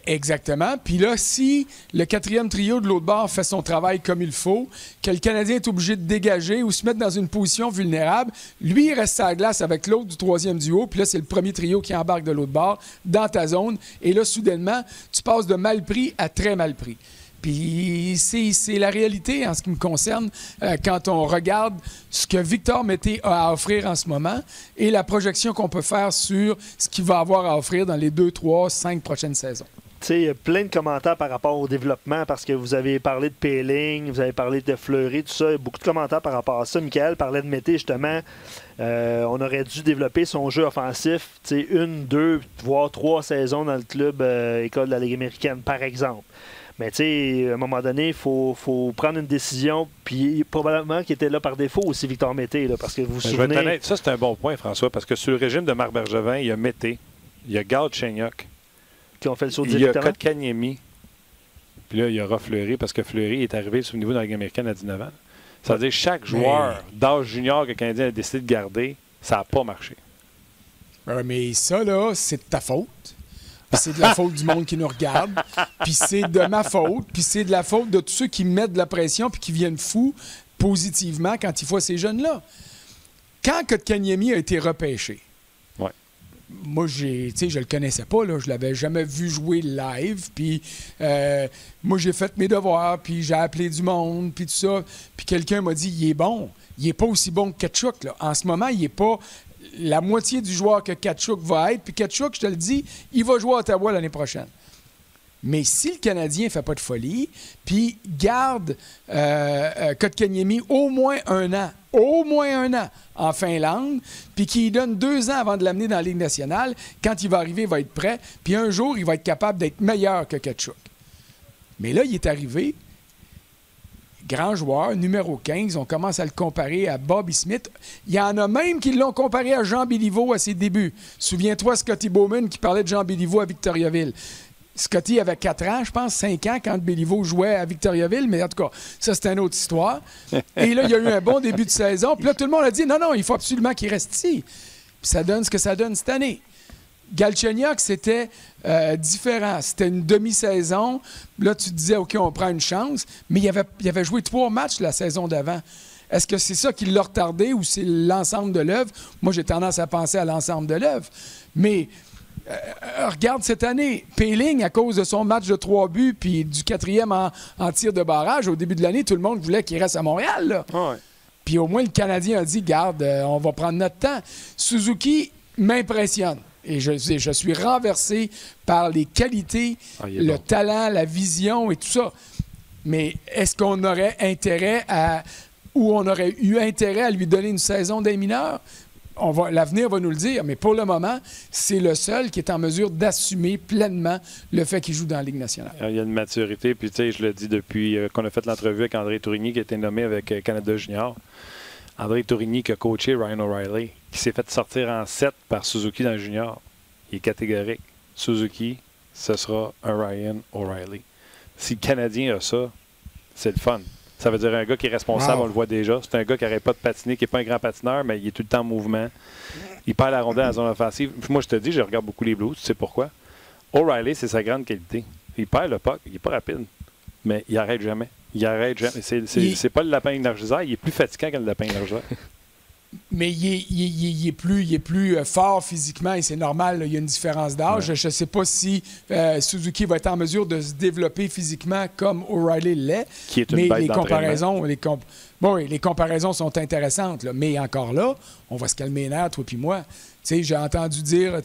Exactement. Puis là, si le quatrième trio de l'autre bord fait son travail comme il faut, que le Canadien est obligé de dégager ou se mettre dans une position vulnérable, lui, il reste à la glace avec l'autre du troisième duo. Puis là, c'est le premier trio qui embarque de l'autre bord dans ta zone. Et là, soudainement, tu passes de mal pris à très mal pris. Puis c'est la réalité en ce qui me concerne quand on regarde ce que Victor Mété a à offrir en ce moment et la projection qu'on peut faire sur ce qu'il va avoir à offrir dans les 2, 3, 5 prochaines saisons. Tu sais, il y a plein de commentaires par rapport au développement parce que vous avez parlé de Péling, vous avez parlé de Fleury, tout ça. Il y a beaucoup de commentaires par rapport à ça. Michael parlait de Mété, justement. On aurait dû développer son jeu offensif, tu sais, 1, 2, voire 3 saisons dans le club école de la Ligue américaine, par exemple. Mais tu sais, à un moment donné, il faut prendre une décision. Puis probablement qu'il était là par défaut aussi, Victor Mété, là, parce que vous vous souvenez... Ça, c'est un bon point, François, parce que sur le régime de Marc Bergevin, il y a Mété, il y a Galchenyuk, qui ont fait le saut il y a directement. Kotkaniemi, puis là, il y aura Fleury, parce que Fleury est arrivé sur le niveau de la Ligue américaine à 19 ans. Ça veut dire que chaque joueur d'âge junior que le Canadien a décidé de garder, ça n'a pas marché. Mais ça, là, c'est de ta faute. Puis c'est de la faute du monde qui nous regarde. Puis c'est de ma faute. Puis c'est de la faute de tous ceux qui mettent de la pression puis qui viennent fous positivement quand ils voient ces jeunes-là. Quand Kotkaniemi a été repêché, moi, je le connaissais pas, là, je l'avais jamais vu jouer live. Puis moi, j'ai fait mes devoirs, puis j'ai appelé du monde, puis tout ça. Puis quelqu'un m'a dit, il est bon. Il est pas aussi bon que Tkachuk, là. En ce moment, il est pas la moitié du joueur que Tkachuk va être. Puis Tkachuk, je te le dis, il va jouer à Ottawa l'année prochaine. Mais si le Canadien ne fait pas de folie, puis garde Kotkaniemi au moins un an en Finlande, puis qu'il donne 2 ans avant de l'amener dans la Ligue nationale, quand il va arriver, il va être prêt, puis un jour, il va être capable d'être meilleur que Tkachuk. Mais là, il est arrivé, grand joueur, numéro 15, on commence à le comparer à Bobby Smith. Il y en a même qui l'ont comparé à Jean Béliveau à ses débuts. Souviens-toi, Scotty Bowman qui parlait de Jean Béliveau à Victoriaville. Scotty avait 4 ans, je pense, 5 ans, quand Béliveau jouait à Victoriaville, mais en tout cas, ça, c'est une autre histoire. Et là, il y a eu un bon début de saison. Puis là, tout le monde a dit, non, il faut absolument qu'il reste ici. Puis ça donne ce que ça donne cette année. Galchenyuk, c'était différent. C'était une demi-saison. Là, tu te disais, OK, on prend une chance. Mais il avait joué 3 matchs la saison d'avant. Est-ce que c'est ça qui l'a retardé ou c'est l'ensemble de l'œuvre? Moi, j'ai tendance à penser à l'ensemble de l'œuvre. Mais... regarde cette année, Péling, à cause de son match de 3 buts puis du 4e en tir de barrage, au début de l'année, tout le monde voulait qu'il reste à Montréal. Là. Ouais. Puis au moins, le Canadien a dit, garde, on va prendre notre temps. Suzuki m'impressionne. Et je suis renversé par les qualités, le talent, la vision et tout ça. Mais est-ce qu'on aurait intérêt ou on aurait eu intérêt à lui donner une saison des mineurs? L'avenir va nous le dire, mais pour le moment, c'est le seul qui est en mesure d'assumer pleinement le fait qu'il joue dans la Ligue nationale. Il y a une maturité, puis tu sais, je le dis depuis qu'on a fait l'entrevue avec André Tourigny, qui a été nommé avec Canada Junior. André Tourigny qui a coaché Ryan O'Reilly, qui s'est fait sortir en 7 par Suzuki dans le junior. Il est catégorique. Suzuki, ce sera un Ryan O'Reilly. Si le Canadien a ça, c'est le fun. Ça veut dire un gars qui est responsable, on le voit déjà. C'est un gars qui n'arrête pas de patiner, qui n'est pas un grand patineur, mais il est tout le temps en mouvement. Il perd la rondelle dans la zone offensive. Moi, je te dis, je regarde beaucoup les Blues. Tu sais pourquoi? O'Reilly, c'est sa grande qualité. Il perd le puck. Il n'est pas rapide, mais il n'arrête jamais. Il arrête jamais. C'est pas le lapin énergiseur, il est plus fatigant que le lapin énergiseur. Mais il est plus fort physiquement et c'est normal, là, il y a une différence d'âge. Ouais. Je ne sais pas si Suzuki va être en mesure de se développer physiquement comme O'Reilly l'est. Qui est une mais bête les d'entraînement. comparaisons, les comparaisons sont intéressantes. Là. Mais encore là, on va se calmer les nerfs, toi puis moi. J'ai entendu dire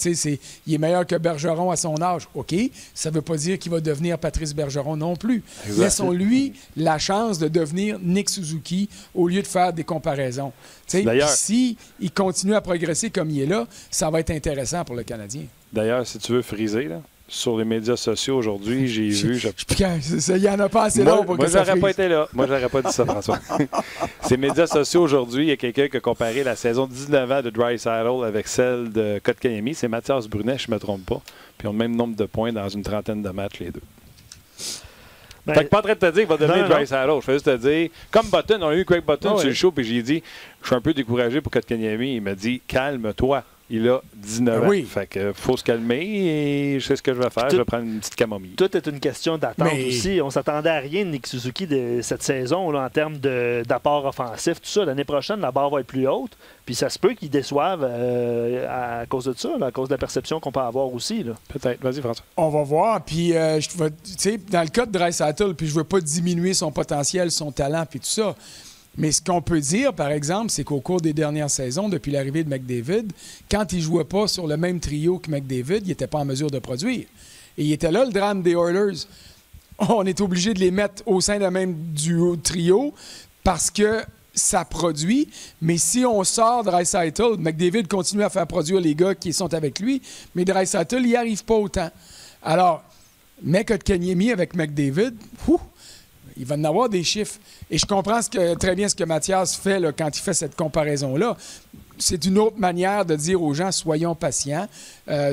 il est meilleur que Bergeron à son âge. OK, ça ne veut pas dire qu'il va devenir Patrice Bergeron non plus. Exact. Laissons-lui la chance de devenir Nick Suzuki au lieu de faire des comparaisons. D'ailleurs, si il continue à progresser comme il est là, ça va être intéressant pour le Canadien. D'ailleurs, si tu veux friser, là, sur les médias sociaux aujourd'hui, j'ai vu... Il n'y en a pas assez long pour que ça j'aurais pas frise. été là. Moi, j'aurais pas dit ça, François. Ces médias sociaux aujourd'hui, il y a quelqu'un qui a comparé la saison 19 ans de Draisaitl avec celle de Kotkaniemi. C'est Mathias Brunet, je ne me trompe pas. Puis ils ont le même nombre de points dans une trentaine de matchs, les deux. Ben, Fait que pas en train de te dire qu'il va devenir non, non. Draisaitl. Je fais juste te dire, comme Button, on a eu Craig Button Oh, sur oui. le show, puis j'ai dit, je suis un peu découragé pour Kotkaniemi. Il m'a dit, calme-toi. Il a 19 ans. Oui. Fait que faut se calmer et je sais ce que je vais faire. Je vais prendre une petite camomille. Tout est une question d'attente Mais- aussi. On s'attendait à rien de Nick Suzuki de cette saison là, en termes d'apport offensif. Tout ça, l'année prochaine, la barre va être plus haute. Puis ça se peut qu'ils déçoivent à cause de ça, là, à cause de la perception qu'on peut avoir aussi. Là. Peut-être. Vas-y, François. On va voir. Puis, dans le cas de Draisaitl, puis je ne veux pas diminuer son potentiel, son talent, puis tout ça. Mais ce qu'on peut dire, par exemple, c'est qu'au cours des dernières saisons, depuis l'arrivée de McDavid, quand il ne jouait pas sur le même trio que McDavid, il n'était pas en mesure de produire. Et il était là, le drame des Oilers. On est obligé de les mettre au sein d'un même trio parce que ça produit. Mais si on sort Draisaitl, McDavid continue à faire produire les gars qui sont avec lui, mais Draisaitl, il n'y arrive pas autant. Alors, mec Kotkaniemi avec McDavid, il va en avoir des chiffres. Et je comprends très bien ce que Mathias fait là, quand il fait cette comparaison-là. C'est une autre manière de dire aux gens, soyons patients,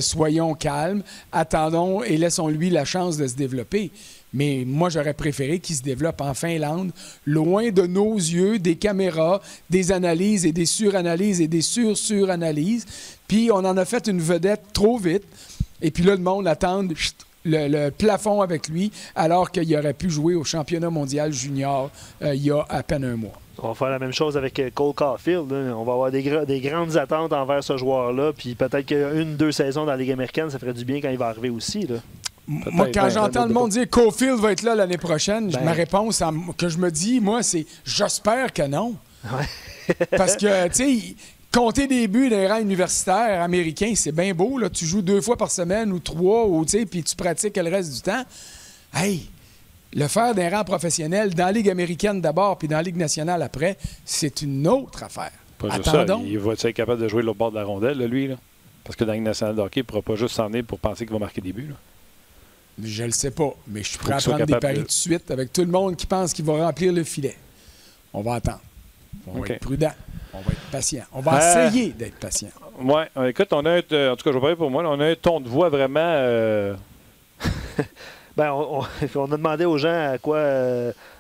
soyons calmes, attendons et laissons-lui la chance de se développer. Mais moi, j'aurais préféré qu'il se développe en Finlande, loin de nos yeux, des caméras, des analyses et des suranalyses et des suranalyses. Puis on en a fait une vedette trop vite. Et puis là, le monde attend le plafond avec lui, alors qu'il aurait pu jouer au championnat mondial junior il y a à peine un mois. On va faire la même chose avec Cole Caulfield. Là. On va avoir des grandes attentes envers ce joueur-là. Puis peut-être qu'une, 2 saisons dans la Ligue américaine, ça ferait du bien quand il va arriver aussi. Là. Moi, quand j'entends le monde dire Caulfield va être là l'année prochaine, Ben. ma réponse que je me dis, moi, c'est j'espère que non. Parce que, tu sais, compter des buts dans les rangs universitaires américains, c'est bien beau. Là. Tu joues 2 fois par semaine ou 3, puis tu pratiques le reste du temps. Hey! Le faire d'un rang professionnel dans la Ligue américaine d'abord, puis dans la Ligue nationale après, c'est une autre affaire. Pas juste ça. Attendons. Il va être capable de jouer l'autre bord de la rondelle, là, lui? Là? Parce que dans la Ligue nationale de hockey, il ne pourra pas juste s'en aller pour penser qu'il va marquer des buts. Là. Je le sais pas, mais je suis Faut prêt à qu'il soit prendre des capable paris de- tout de suite avec tout le monde qui pense qu'il va remplir le filet. On va attendre. On OK. va être prudent. On va être patient. On va essayer d'être patient. Ouais, écoute, on a en tout cas, je vais parler pour moi, là, on a un ton de voix vraiment. Ben, on a demandé aux gens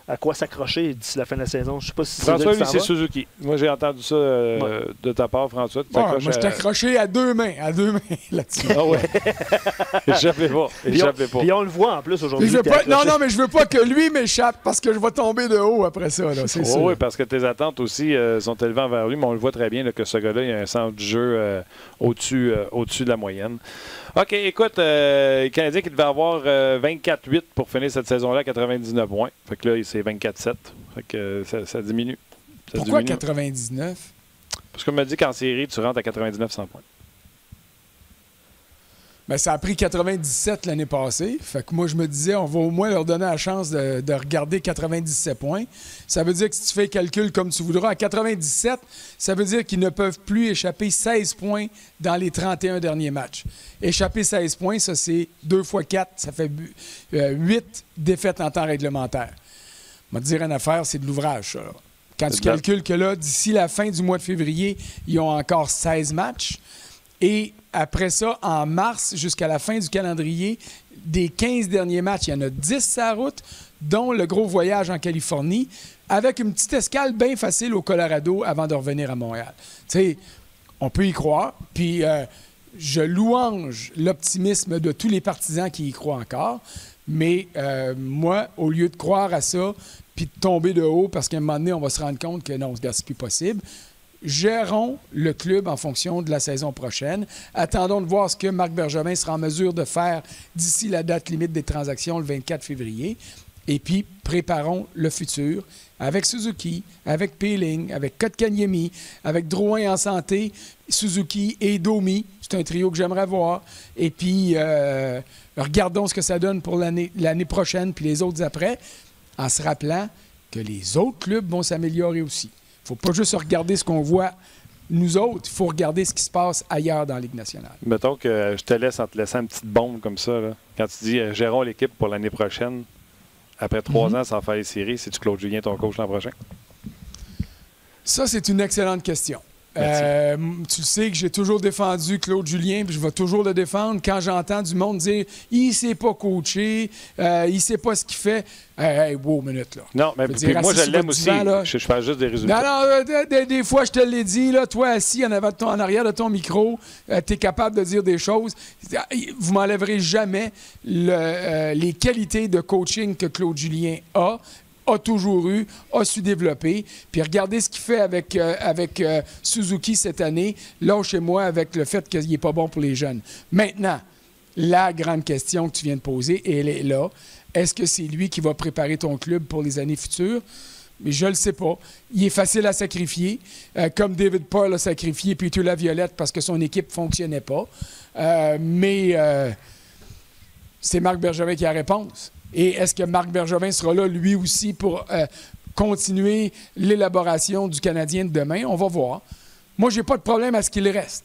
à quoi s'accrocher d'ici la fin de la saison. Je sais pas si c'est là François, que lui, ça c'est va. Suzuki. Moi, j'ai entendu ça de ta part, François. Tu Ouais, t'accroches moi, je à- suis accroché à deux mains là-dessus. Ah ouais. Échappez pas. Puis Échappez pas. Puis on le voit en plus aujourd'hui. Je veux t'es pas, accroché. non, mais je veux pas que lui m'échappe parce que je vais tomber de haut après ça. Là, c'est sûr. Oui, parce que tes attentes aussi sont élevées envers lui, mais on le voit très bien là, que ce gars-là, il a un centre du jeu au-dessus de la moyenne. OK, écoute, le Canadien qui devait avoir 24-8 pour finir cette saison-là à 99 points. Fait que là, c'est 24-7. Fait que ça diminue. Ça Pourquoi diminue. 99? Parce qu'on m'a dit qu'en série, tu rentres à 99-100 points. Ben, ça a pris 97 l'année passée. Fait que moi, je me disais, on va au moins leur donner la chance de regarder 97 points. Ça veut dire que si tu fais le calcul comme tu voudras, à 97, ça veut dire qu'ils ne peuvent plus échapper 16 points dans les 31 derniers matchs. Échapper 16 points, ça, c'est 2 fois 4, ça fait 8 défaites en temps réglementaire. Je vais te dire une affaire, c'est de l'ouvrage, ça. Là. Quand tu calcules que là, d'ici la fin du mois de février, ils ont encore 16 matchs. Et après ça, en mars, jusqu'à la fin du calendrier, des 15 derniers matchs, il y en a 10 sur la route, dont le gros voyage en Californie, avec une petite escale bien facile au Colorado avant de revenir à Montréal. Tu sais, on peut y croire. Puis je louange l'optimisme de tous les partisans qui y croient encore. Mais moi, au lieu de croire à ça, puis de tomber de haut, parce qu'à un moment donné, on va se rendre compte que non, c'est plus possible, gérons le club en fonction de la saison prochaine. Attendons de voir ce que Marc Bergevin sera en mesure de faire d'ici la date limite des transactions, le 24 février. Et puis, préparons le futur avec Suzuki, avec Peeling, avec Kotkaniemi, avec Drouin en santé, Suzuki et Domi. C'est un trio que j'aimerais voir. Et puis, regardons ce que ça donne pour l'année prochaine puis les autres après, en se rappelant que les autres clubs vont s'améliorer aussi. Il ne faut pas juste regarder ce qu'on voit nous autres, il faut regarder ce qui se passe ailleurs dans la Ligue nationale. Mettons que je te laisse en te laissant une petite bombe comme ça. Là. Quand tu dis gérons l'équipe pour l'année prochaine, après 3 ans sans faire les séries, c'est-tu Claude Julien ton coach l'an prochain? Ça, c'est une excellente question. Tu sais que j'ai toujours défendu Claude Julien, puis je vais toujours le défendre. Quand j'entends du monde dire « il ne sait pas coacher, il ne sait pas ce qu'il fait », wow, minute, là. Non, mais dire, moi, je l'aime aussi. Divan, je fais juste des résultats. Non, des fois, je te l'ai dit, là, toi, assis en arrière de ton micro, tu es capable de dire des choses. Vous ne m'enlèverez jamais les qualités de coaching que Claude Julien a toujours eu, a su développer. Puis regardez ce qu'il fait avec Suzuki cette année, là chez moi, avec le fait qu'il n'est pas bon pour les jeunes. Maintenant, la grande question que tu viens de poser, et elle est là. Est-ce que c'est lui qui va préparer ton club pour les années futures? Mais je ne le sais pas. Il est facile à sacrifier, comme David Pearl a sacrifié Peter Laviolette parce que son équipe ne fonctionnait pas. Mais c'est Marc Bergevin qui a la réponse. Et est-ce que Marc Bergevin sera là, lui aussi, pour continuer l'élaboration du Canadien de demain? On va voir. Moi, je n'ai pas de problème à ce qu'il reste.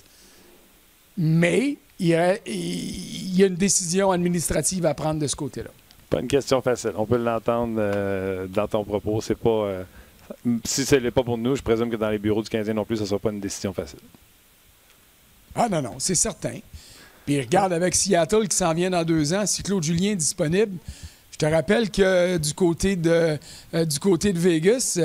Mais il y a une décision administrative à prendre de ce côté-là. Pas une question facile. On peut l'entendre dans ton propos. C'est pas, si ce n'est pas pour nous, je présume que dans les bureaux du Canadien non plus, ce ne sera pas une décision facile. Ah non, c'est certain. Puis regarde avec Seattle qui s'en vient dans 2 ans, si Claude Julien est disponible. Je te rappelle que du côté de Vegas,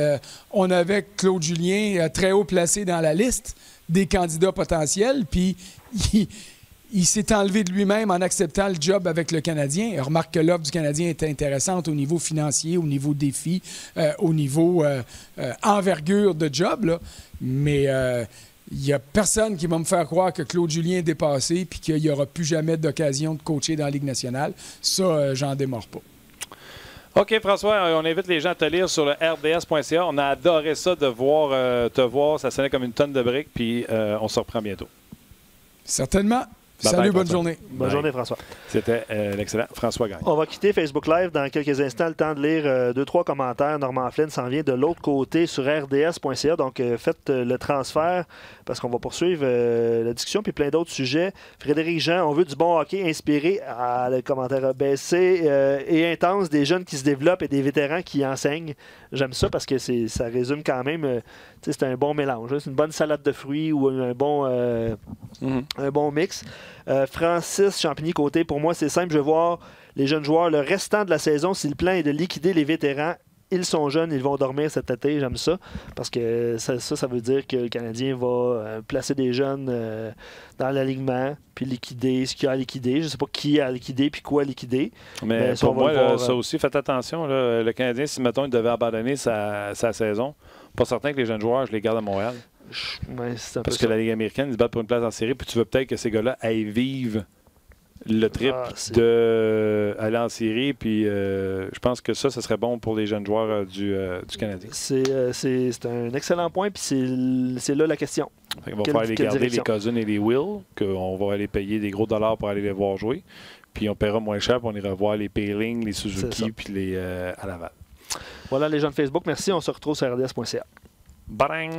on avait Claude Julien très haut placé dans la liste des candidats potentiels, puis il s'est enlevé de lui-même en acceptant le job avec le Canadien. Remarque que l'offre du Canadien est intéressante au niveau financier, au niveau défi, au niveau envergure de job, là. Mais il n'y a personne qui va me faire croire que Claude Julien est dépassé puis qu'il n'y aura plus jamais d'occasion de coacher dans la Ligue nationale. Ça, j'en démords pas. OK, François, on invite les gens à te lire sur le rds.ca. On a adoré ça de te voir. Ça sonnait comme une tonne de briques, puis on se reprend bientôt. Certainement. Salut, bonne journée. Bonne journée, François. C'était l'excellent François Gagné. On va quitter Facebook Live dans quelques instants. Le temps de lire 2-3 commentaires. Normand Flynn s'en vient de l'autre côté sur rds.ca. Donc, faites le transfert parce qu'on va poursuivre la discussion puis plein d'autres sujets. Frédéric Jean, on veut du bon hockey inspiré. Le commentaire a baissé et intense. Des jeunes qui se développent et des vétérans qui enseignent. J'aime ça parce que ça résume quand même... c'est un bon mélange. C'est une bonne salade de fruits ou un bon mix. Francis Champigny-Côté, pour moi, c'est simple. Je vais voir les jeunes joueurs le restant de la saison. Si le plan est de liquider les vétérans, ils sont jeunes, ils vont dormir cet été. J'aime ça. Parce que ça veut dire que le Canadien va placer des jeunes dans l'alignement puis liquider ce qu'il y a à liquider. Je ne sais pas qui a à liquider puis quoi à liquider. Mais pour moi, ça aussi, faites attention. Là, le Canadien, si, mettons, il devait abandonner sa saison, pas certain que les jeunes joueurs, je les garde à Montréal. Parce que la Ligue américaine, ils se battent pour une place en série, puis tu veux peut-être que ces gars-là aillent vivre le trip d'aller en série, puis je pense que ça serait bon pour les jeunes joueurs du Canadien. C'est un excellent point, puis c'est là la question. On va falloir les garder, les Cousins et les Will, qu'on va aller payer des gros dollars pour aller les voir jouer, puis on paiera moins cher, puis on ira voir les Peeling, les Suzuki, puis les à Laval. Voilà les gens de Facebook, merci, on se retrouve sur rds.ca. Bang!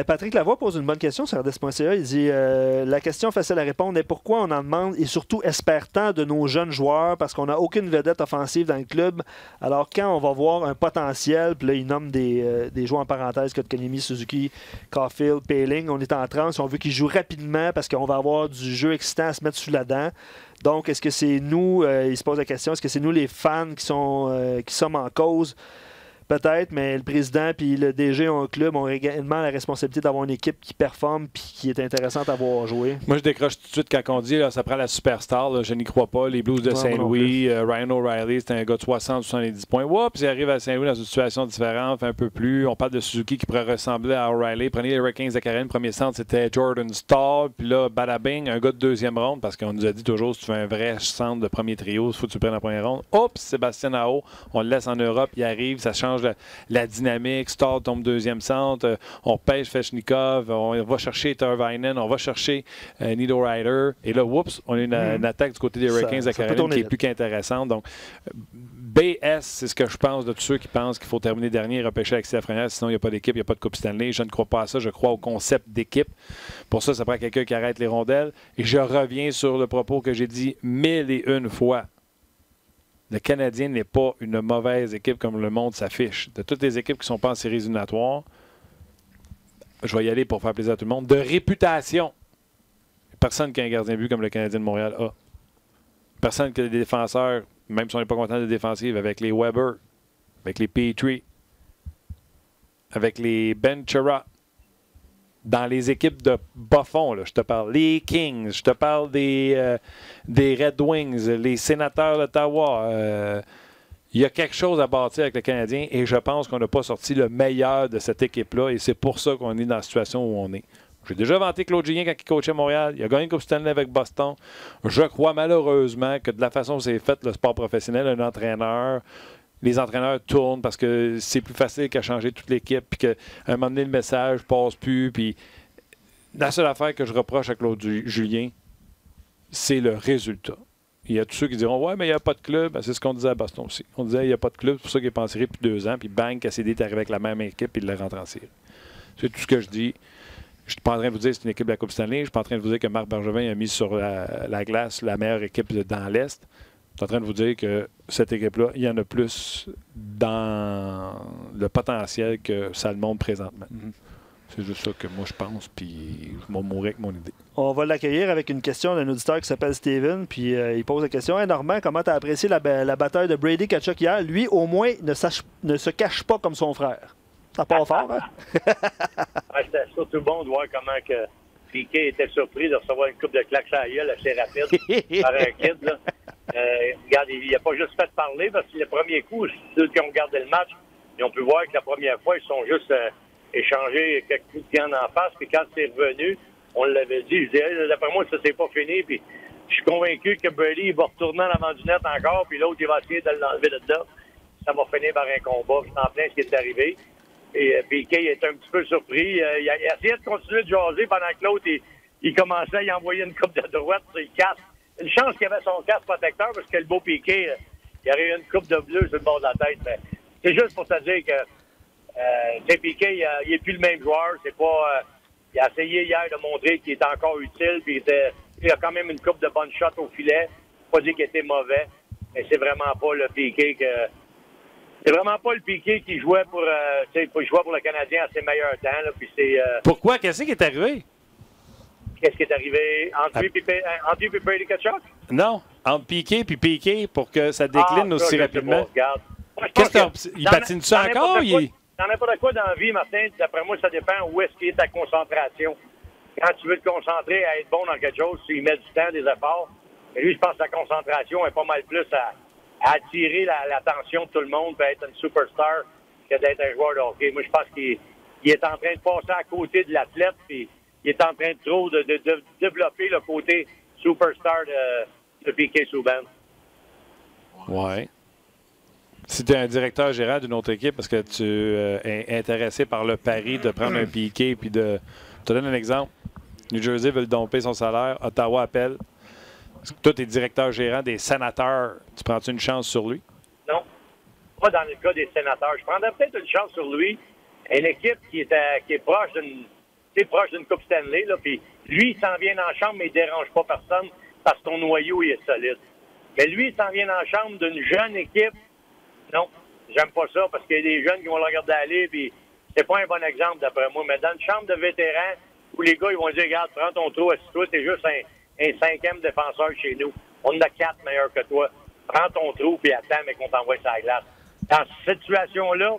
Patrick Lavoie pose une bonne question sur RDS.ca. Il dit la question facile à répondre est pourquoi on en demande et surtout espère tant de nos jeunes joueurs parce qu'on n'a aucune vedette offensive dans le club. Alors quand on va voir un potentiel, puis là il nomme des joueurs en parenthèse, Kotkaniemi, Suzuki, Caulfield, Peeling, on est en transe, on veut qu'ils jouent rapidement parce qu'on va avoir du jeu excitant à se mettre sous la dent. Donc est-ce que c'est nous, il se pose la question, est-ce que c'est nous les fans qui sommes en cause? peut-être, mais le président et le DG ont un club, ont également la responsabilité d'avoir une équipe qui performe et qui est intéressante à voir jouer. Moi, je décroche tout de suite quand on dit là, ça prend la superstar. Là, je n'y crois pas. Les Blues de Saint-Louis, Ryan O'Reilly, c'était un gars de 60-70 points. Oups, il arrive à Saint-Louis dans une situation différente, un peu plus. On parle de Suzuki qui pourrait ressembler à O'Reilly. Prenez les Hurricanes de Caroline, premier centre, c'était Jordan Stahl. Puis là, Badabing, un gars de deuxième ronde, parce qu'on nous a dit toujours, si tu fais un vrai centre de premier trio, il faut que tu prennes la première ronde. Oups, Sébastien Aho, on le laisse en Europe, il arrive, ça change la dynamique. Stahl tombe deuxième centre, on pêche Fechnikov, on va chercher Tervainen, on va chercher Nido Ryder. Et là, oups, on a une attaque du côté des Hurricanes de Caroline qui est plus qu'intéressante. Donc, BS, c'est ce que je pense de tous ceux qui pensent qu'il faut terminer dernier et repêcher avec Lafrenière, sinon il n'y a pas d'équipe, il n'y a pas de Coupe Stanley. Je ne crois pas à ça, je crois au concept d'équipe. Pour ça, ça prend quelqu'un qui arrête les rondelles. Et je reviens sur le propos que j'ai dit 1001 fois. Le Canadien n'est pas une mauvaise équipe comme le monde s'affiche. De toutes les équipes qui ne sont pas en séries éliminatoires, je vais y aller pour faire plaisir à tout le monde, de réputation. Personne qui a un gardien de but comme le Canadien de Montréal a. Personne qui a des défenseurs, même si on n'est pas content des défensives, avec les Weber, avec les Petrie, avec les Ben Chira, dans les équipes de bas fond, là, je te parle les Kings, je te parle des Red Wings, les Sénateurs d'Ottawa. Il y a quelque chose à bâtir avec le Canadien et je pense qu'on n'a pas sorti le meilleur de cette équipe-là et c'est pour ça qu'on est dans la situation où on est. J'ai déjà vanté Claude Julien quand il coachait Montréal. Il a gagné une Coupe Stanley avec Boston. Je crois malheureusement que de la façon dont c'est fait le sport professionnel, un entraîneur, les entraîneurs tournent parce que c'est plus facile qu'à changer toute l'équipe puis qu'à un moment donné, le message passe plus. Puis la seule affaire que je reproche à Claude Julien, c'est le résultat. Il y a tous ceux qui diront « Ouais, mais il n'y a pas de club. » Ben, c'est ce qu'on disait à Boston aussi. On disait « Il n'y a pas de club. C'est pour ça qu'il est pas en série depuis 2 ans. » Puis bang, KCD est arrivé avec la même équipe et il l'a rentré en série. C'est tout ce que je dis. Je ne suis pas en train de vous dire que c'est une équipe de la Coupe Stanley. Je ne suis pas en train de vous dire que Marc Bergevin a mis sur la glace la meilleure équipe dans l'Est. Je suis en train de vous dire que cette équipe-là, il y en a plus dans le potentiel que ça le montre présentement. C'est juste ça que moi je pense, puis je vais mourir avec mon idée. On va l'accueillir avec une question d'un auditeur qui s'appelle Steven, puis il pose la question hey, Normand, comment tu as apprécié la bataille de Brady Tkachuk hier? Lui, au moins, ne se cache pas comme son frère. Ça part fort, hein? C'était surtout bon de voir comment que Piquet était surpris de recevoir une coupe de claques à la gueule assez rapide par un kid. Là. Regarde, il n'a pas juste fait parler parce que le premier coup, ceux qui ont regardé le match, ils ont pu voir que la première fois, ils sont juste échangés quelques coups de viande en face. Puis quand c'est revenu, on l'avait dit, je disais, d'après moi, ça c'est pas fini. Puis je suis convaincu que Brady il va retourner en avant du net encore, puis l'autre, il va essayer de l'enlever de là. Ça va finir par un combat. C'est en plein ce qui est arrivé. Et Piquet est un petit peu surpris. Il a essayé de continuer de jaser pendant que l'autre, il commençait à y envoyer une coupe de droite sur le casque. Une chance qu'il avait son casque protecteur parce que le beau Piquet, il aurait eu une coupe de bleu sur le bord de la tête. Mais c'est juste pour te dire que Piquet, il n'est plus le même joueur. C'est pas. Il a essayé hier de montrer qu'il était encore utile. Puis il a quand même une coupe de bonnes shots au filet. Pas dire qu'il était mauvais. Mais c'est vraiment pas le Piquet que. C'est vraiment pas le Piquet qui jouait pour le Canadien à ses meilleurs temps. Là, puis Pourquoi? Qu'est-ce qui est arrivé? Qu'est-ce qui est arrivé? Entre lui et Brady Tkachuk? Non, entre Piquet et Piquet pour que ça décline aussi rapidement. Il patine-tu encore? Dans n'importe quoi dans la vie, Martin, d'après moi, ça dépend où est-ce qu'il est ta concentration. Quand tu veux te concentrer à être bon dans quelque chose, tu y mets du temps, des efforts. Et lui, je pense que sa concentration est pas mal plus à attirer l'attention de tout le monde, peut être une superstar, que d'être un joueur de hockey. Moi, je pense qu'il est en train de passer à côté de l'athlète, puis il est en train de trop de développer le côté superstar de Piquet Souban. Ouais. Si tu es un directeur gérant d'une autre équipe parce que tu es intéressé par le pari de prendre un Piquet, puis je te donne un exemple. New Jersey veut le domper son salaire, Ottawa appelle. Est-ce que toi, tu es directeur gérant des Sénateurs, tu prends-tu une chance sur lui? Non. Pas dans le cas des Sénateurs. Je prendrais peut-être une chance sur lui. Une équipe qui est proche d'une Coupe Stanley, là, puis lui, il s'en vient dans la chambre, mais il ne dérange pas personne parce que ton noyau, il est solide. Mais lui, il s'en vient dans la chambre d'une jeune équipe. Non, j'aime pas ça parce qu'il y a des jeunes qui vont le regarder aller, puis c'est pas un bon exemple d'après moi. Mais dans une chambre de vétérans, où les gars, ils vont dire, regarde, prends ton trou, assis-toi, t'es juste un 5e défenseur chez nous. On en a 4 meilleurs que toi. Prends ton trou, puis attends, mais qu'on t'envoie sur la glace. Dans cette situation-là,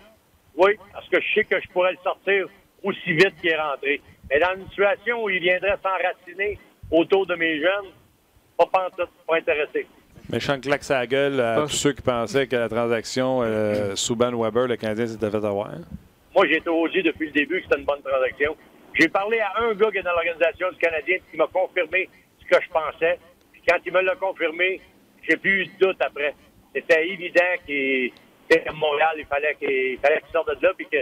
Oui, parce que je sais que je pourrais le sortir aussi vite qu'il est rentré. Mais dans une situation où il viendrait s'enraciner autour de mes jeunes, pas pantoute, pas intéressé. Méchant claque sa gueule à tous ceux qui pensaient que la transaction Subban-Weber, le Canadien s'était fait avoir. Moi, j'ai toujours dit depuis le début que c'était une bonne transaction. J'ai parlé à un gars qui est dans l'organisation du Canadien qui m'a confirmé ce que je pensais. Puis quand il me l'a confirmé, j'ai plus eu de doute après. C'était évident qu'il était à Montréal, il fallait qu'il sorte de là, puis que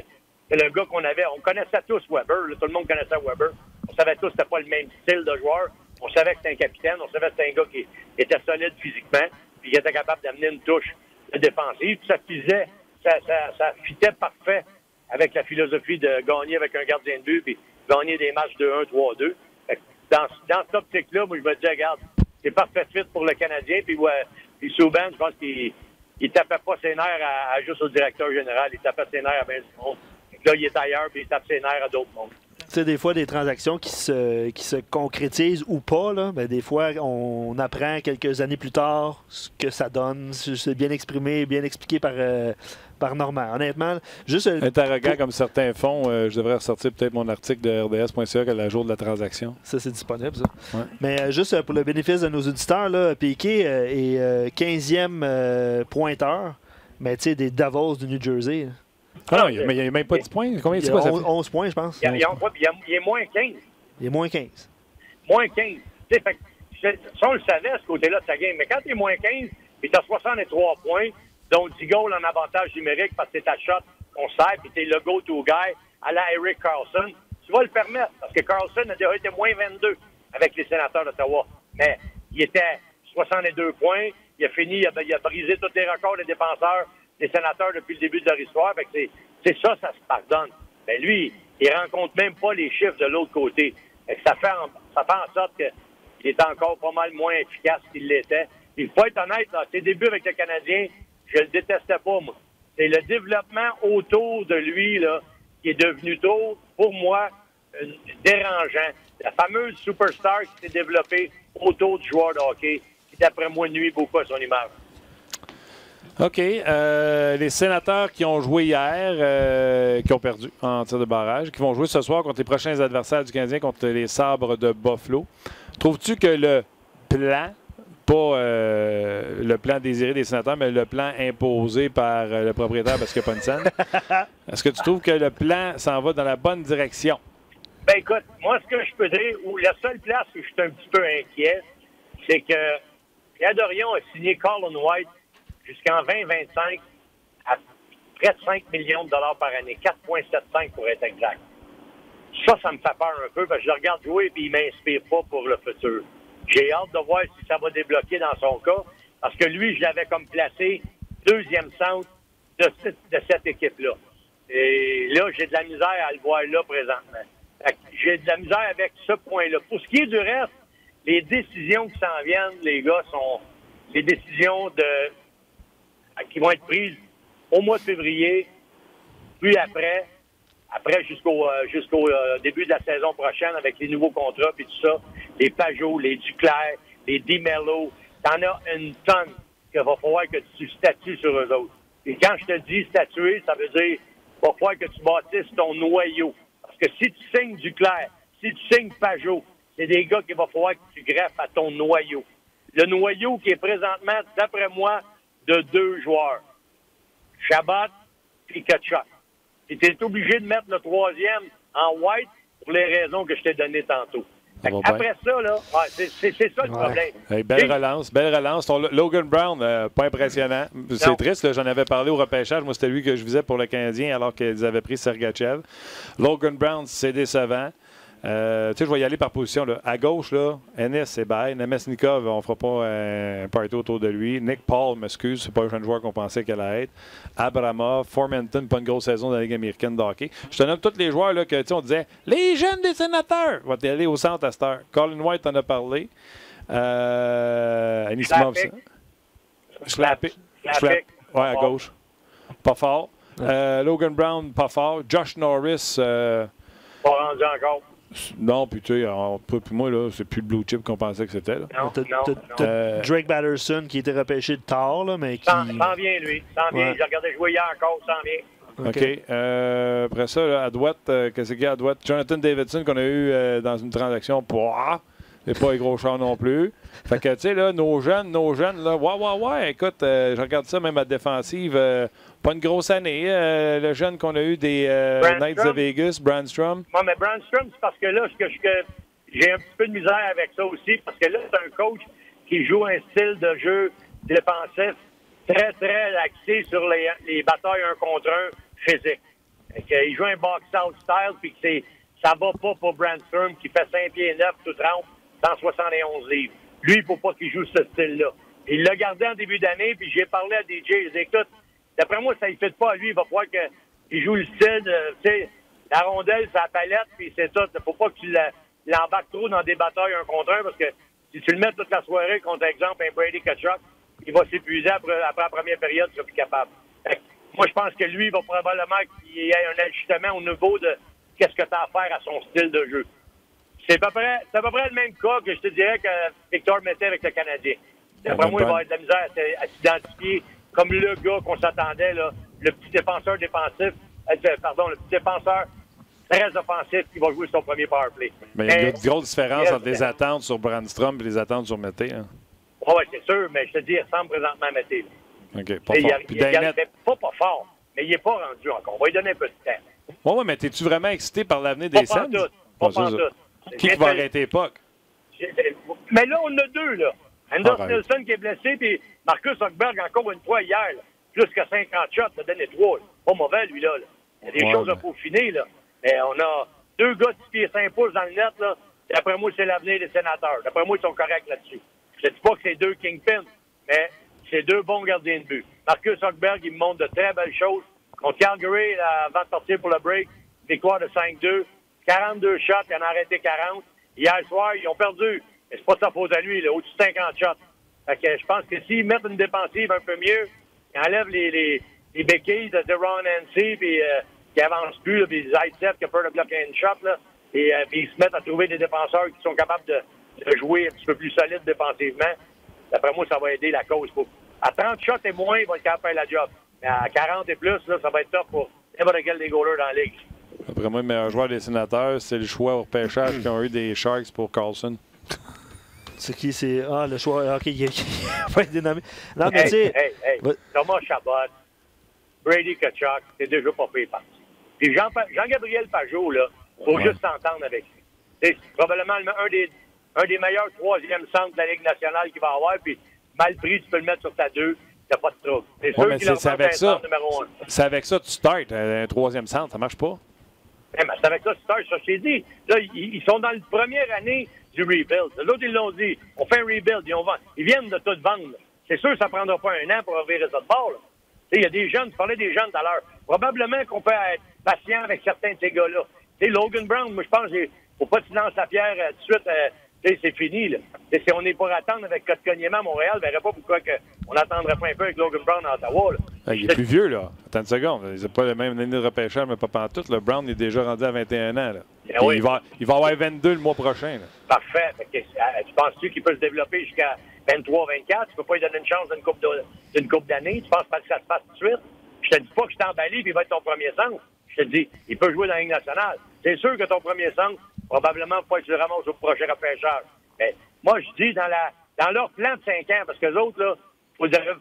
le gars qu'on avait, on connaissait tous Weber, là, tout le monde connaissait Weber. On savait tous que c'était pas le même style de joueur. On savait que c'était un capitaine, on savait que c'était un gars qui était solide physiquement, puis qui était capable d'amener une touche de défensive. Puis ça fitait parfait avec la philosophie de gagner avec un gardien de but, puis gagner des matchs 2-1, 3-2. Dans cette optique-là, moi, je me disais, regarde, c'est parfait fit pour le Canadien, puis Subban, je pense qu'il tapait pas ses nerfs juste au directeur général, il tapait ses nerfs à bien du monde. Là, il est ailleurs, puis il tape ses nerfs à d'autres mondes. Tu sais, des fois, des transactions qui se concrétisent ou pas, là, ben, des fois, on apprend quelques années plus tard ce que ça donne. C'est bien exprimé, bien expliqué par Normand. Honnêtement, juste... Interrogant comme certains font, je devrais ressortir peut-être mon article de RDS.ca que le jour de la transaction. Ça, c'est disponible, ça. Ouais. Mais juste pour le bénéfice de nos auditeurs, là, Piquet est 15e pointeur, mais tu sais, des Davos du New Jersey. Ah non, mais il n'y a même pas 10 points. Combien Il c'est y a quoi, ça 11 points, je pense. Il est moins 15. Il est moins 15. Moins 15. Tu sais, fait que, ça, on le savait, ce côté-là de sa game. Mais quand tu es moins 15, et tu as 63 points, dont 10 goals en avantage numérique parce que c'est ta shot qu'on sert, puis tu es le go-to guy à la Erik Karlsson, tu vas le permettre. Parce que Karlsson a déjà été moins 22 avec les Sénateurs d'Ottawa. Mais il était 62 points. Il a fini, il a brisé tous les records des défenseurs des Sénateurs depuis le début de leur histoire. Fait que c'est ça se pardonne. Mais lui, il rencontre même pas les chiffres de l'autre côté. Fait que ça fait en sorte qu'il est encore pas mal moins efficace qu'il l'était. Il faut être honnête, là, ses débuts avec le Canadien, je le détestais pas, moi. C'est le développement autour de lui là, qui est devenu tôt, pour moi, dérangeant. La fameuse superstar qui s'est développée autour du joueur de hockey, qui, d'après moi, nuit beaucoup à son image. OK. Les Sénateurs qui ont joué hier, qui ont perdu en tir de barrage, qui vont jouer ce soir contre les prochains adversaires du Canadien, contre les Sabres de Buffalo. Trouves-tu que le plan, pas le plan désiré des Sénateurs, mais le plan imposé par le propriétaire parce qu'il n'y a pas une scène, est-ce que tu trouves que le plan s'en va dans la bonne direction? Ben écoute, moi, ce que je peux dire, ou la seule place où je suis un petit peu inquiet, c'est que Pierre Dorion a signé Colin White jusqu'en 2025 à près de 5 millions de dollars par année, 4,75 pour être exact. Ça me fait peur un peu parce que je le regarde jouer et il ne m'inspire pas pour le futur. J'ai hâte de voir si ça va débloquer dans son cas parce que lui, je l'avais comme placé deuxième centre de cette équipe-là. Et là, j'ai de la misère à le voir là présentement. J'ai de la misère avec ce point-là. Pour ce qui est du reste, les décisions qui s'en viennent, les gars, sont les décisions qui vont être prises au mois de février, puis après jusqu'au début de la saison prochaine avec les nouveaux contrats et tout ça, les Pajot, les Duclair, les DiMello, t'en as une tonne qu'il va falloir que tu statues sur eux autres. Et quand je te dis statuer, ça veut dire qu'il va falloir que tu bâtisses ton noyau. Parce que si tu signes Duclair, si tu signes Pajot, c'est des gars qu'il va falloir que tu greffes à ton noyau. Le noyau qui est présentement, d'après moi, de 2 joueurs. Chabot et Tkachuk. Et tu es obligé de mettre le 3e en White pour les raisons que je t'ai données tantôt. Après ça, là, c'est ça le problème. Hey, belle relance. Logan Brown, pas impressionnant. C'est triste, là, j'en avais parlé au repêchage. Moi, c'était lui que je visais pour le Canadien alors qu'ils avaient pris Sergachev. Logan Brown, c'est décevant. Tu sais, je vais y aller par position. Là. À gauche, là, Ennis, c'est bye. Nemesnikov, on ne fera pas un party autour de lui. Nick Paul, m'excuse, c'est pas le jeune joueur qu'on pensait qu'elle allait être. Abramov, Formenton, pas une grosse saison dans la Ligue américaine de hockey. Je te nomme tous les joueurs là, que on disait les jeunes des Sénateurs. Va aller au centre à cette heure. Colin White en a parlé. Anisimov, Schlappick. Ouais, à gauche. Pas fort. Logan Brown, pas fort. Josh Norris. Pas rendu encore. Non, puis tu sais, moi, là, c'est plus le blue chip qu'on pensait que c'était. T'as Drake Batterson qui était repêché tard, là, mais qui... S'en vient, lui. S'en vient. J'ai regardé jouer hier encore, s'en vient. OK. Après ça, là, à droite, qu'est-ce qu'il y a à droite? Jonathan Davidson qu'on a eu dans une transaction. C'est pas les gros chars non plus. Fait que, tu sais, là, nos jeunes, là, ouais, écoute, je regarde ça même à défensive. Pas une grosse année. Le jeune qu'on a eu des Knights de Vegas, Brandstrom. Non, mais Brandstrom, c'est parce que là, j'ai un petit peu de misère avec ça aussi, parce que là, c'est un coach qui joue un style de jeu défensif très, très axé sur les batailles 1 contre 1 physiques. Il joue un box-out style, puis ça va pas pour Brandstrom, qui fait 5 pieds 9, tout trempe, 171 livres. Lui, il faut pas qu'il joue ce style-là. Il l'a gardé en début d'année, puis j'ai parlé à DJ, il dit, écoute, d'après moi, ça ne fait pas à lui, il va falloir qu'il joue le style, tu sais, la rondelle, sa palette, puis c'est tout. Faut pas que tu l'embarques trop dans des batailles 1 contre 1, parce que si tu le mets toute la soirée contre, exemple, un Brady Tkachuk, il va s'épuiser après la première période, il sera plus capable. Moi, je pense que lui, il va probablement qu'il y ait un ajustement au niveau de qu'est-ce que tu as à faire à son style de jeu. C'est à peu près le même cas que je te dirais que Victor mettait avec le Canadien. D'après moi, il va avoir de la misère à s'identifier comme le gars qu'on s'attendait, là, le petit défenseur défensif, le petit défenseur très offensif qui va jouer son premier powerplay. Mais il y a une grosse différence entre les attentes sur Brandstrom et les attentes sur Mété. Hein? Oui, c'est sûr, mais je te dis, il ressemble présentement à Mété. OK, pas fort. Pas fort, mais il n'est pas rendu encore. On va lui donner un peu de temps. Oui, mais es-tu vraiment excité par l'avenir des Sens? Pas tout. Qui va arrêter Puck? Mais là, on a deux, là. Anders Nilsson qui est blessé, puis Marcus Högberg, encore une fois, hier, là, plus que 50 shots, ça donné 3. Pas mauvais, lui, là. Il y a des choses à peaufiner, là. Mais on a deux gars de 6 pieds 5 pouces dans le net, là. D'après moi, c'est l'avenir des Sénateurs. D'après moi, ils sont corrects là-dessus. Je ne dis pas que c'est deux kingpins, mais c'est deux bons gardiens de but. Marcus Högberg, il me montre de très belles choses. Contre Calgary, avant de partir pour le break, victoire de 5-2. 42 shots, il en a arrêté 40. Hier soir, ils ont perdu. Mais c'est pas sa faute à lui, là, au-dessus de 50 shots. Fait que je pense que s'ils mettent une défensive un peu mieux, ils enlèvent les béquilles de Ron Nancy, puis qui avancent plus, là, puis Zaitsev qui a peur de bloquer une shot, là, et puis ils se mettent à trouver des défenseurs qui sont capables de jouer un petit peu plus solide défensivement. D'après moi, ça va aider la cause. À 30 shots et moins, ils vont être capables de faire la job. Mais à 40 et plus, là, ça va être top pour n'importe quel des goalers dans la ligue. Après moi, le meilleur joueur des Sénateurs, c'est le choix au repêchage qu'ils ont eu des Sharks pour Carlson. C'est qui? C'est... Ah, le choix... OK, il va être dénommé. Non, mais tu sais... Thomas Chabot, Brady Tkachuk, c'est déjà pas fait partie. Puis Jean-Gabriel Pajot, là, faut juste s'entendre avec lui. C'est probablement un des meilleurs troisième centres de la Ligue nationale qu'il va avoir, puis mal pris, tu peux le mettre sur ta 2, t'as pas de trouble. C'est sûr qu'il c'est avec ça. Numéro 1. C'est avec ça que tu startes un troisième centre, ça marche pas? Mais c'est avec ça que tu startes, ça je t'ai dit. Là, ils sont dans la première année du rebuild. Les autres, ils l'ont dit. On fait un rebuild, ils viennent de tout vendre. C'est sûr que ça ne prendra pas un an pour revirer ça de bord. Il y a des jeunes, tu parlais des jeunes tout à l'heure. Probablement qu'on peut être patient avec certains de ces gars-là. Logan Brown, moi je pense qu'il ne faut pas que tu lances la pierre tout de suite. C'est fini. Là. Si on n'est pas à attendre avec Kotkaniemi à Montréal, je ne verrais pas pourquoi on n'attendrait pas un peu avec Logan Brown à Ottawa. Là. Il est plus vieux, là. Attends une seconde. Il n'a pas le même année de repêchage, mais pas pantoute. Le Brown est déjà rendu à 21 ans. Là. Oui. Il va avoir 22 le mois prochain. Là. Parfait. Tu penses-tu qu'il peut se développer jusqu'à 23, 24? Tu ne peux pas lui donner une chance d'une couple d'années. Tu penses pas que ça se passe tout de suite? Je te dis pas que je t'ai emballé et il va être ton premier centre. Je te dis, il peut jouer dans la Ligue nationale. C'est sûr que ton premier centre, probablement, il faut que tu le ramasses au prochain repêchage. Mais moi, je dis, dans leur plan de 5 ans, parce que les autres, là,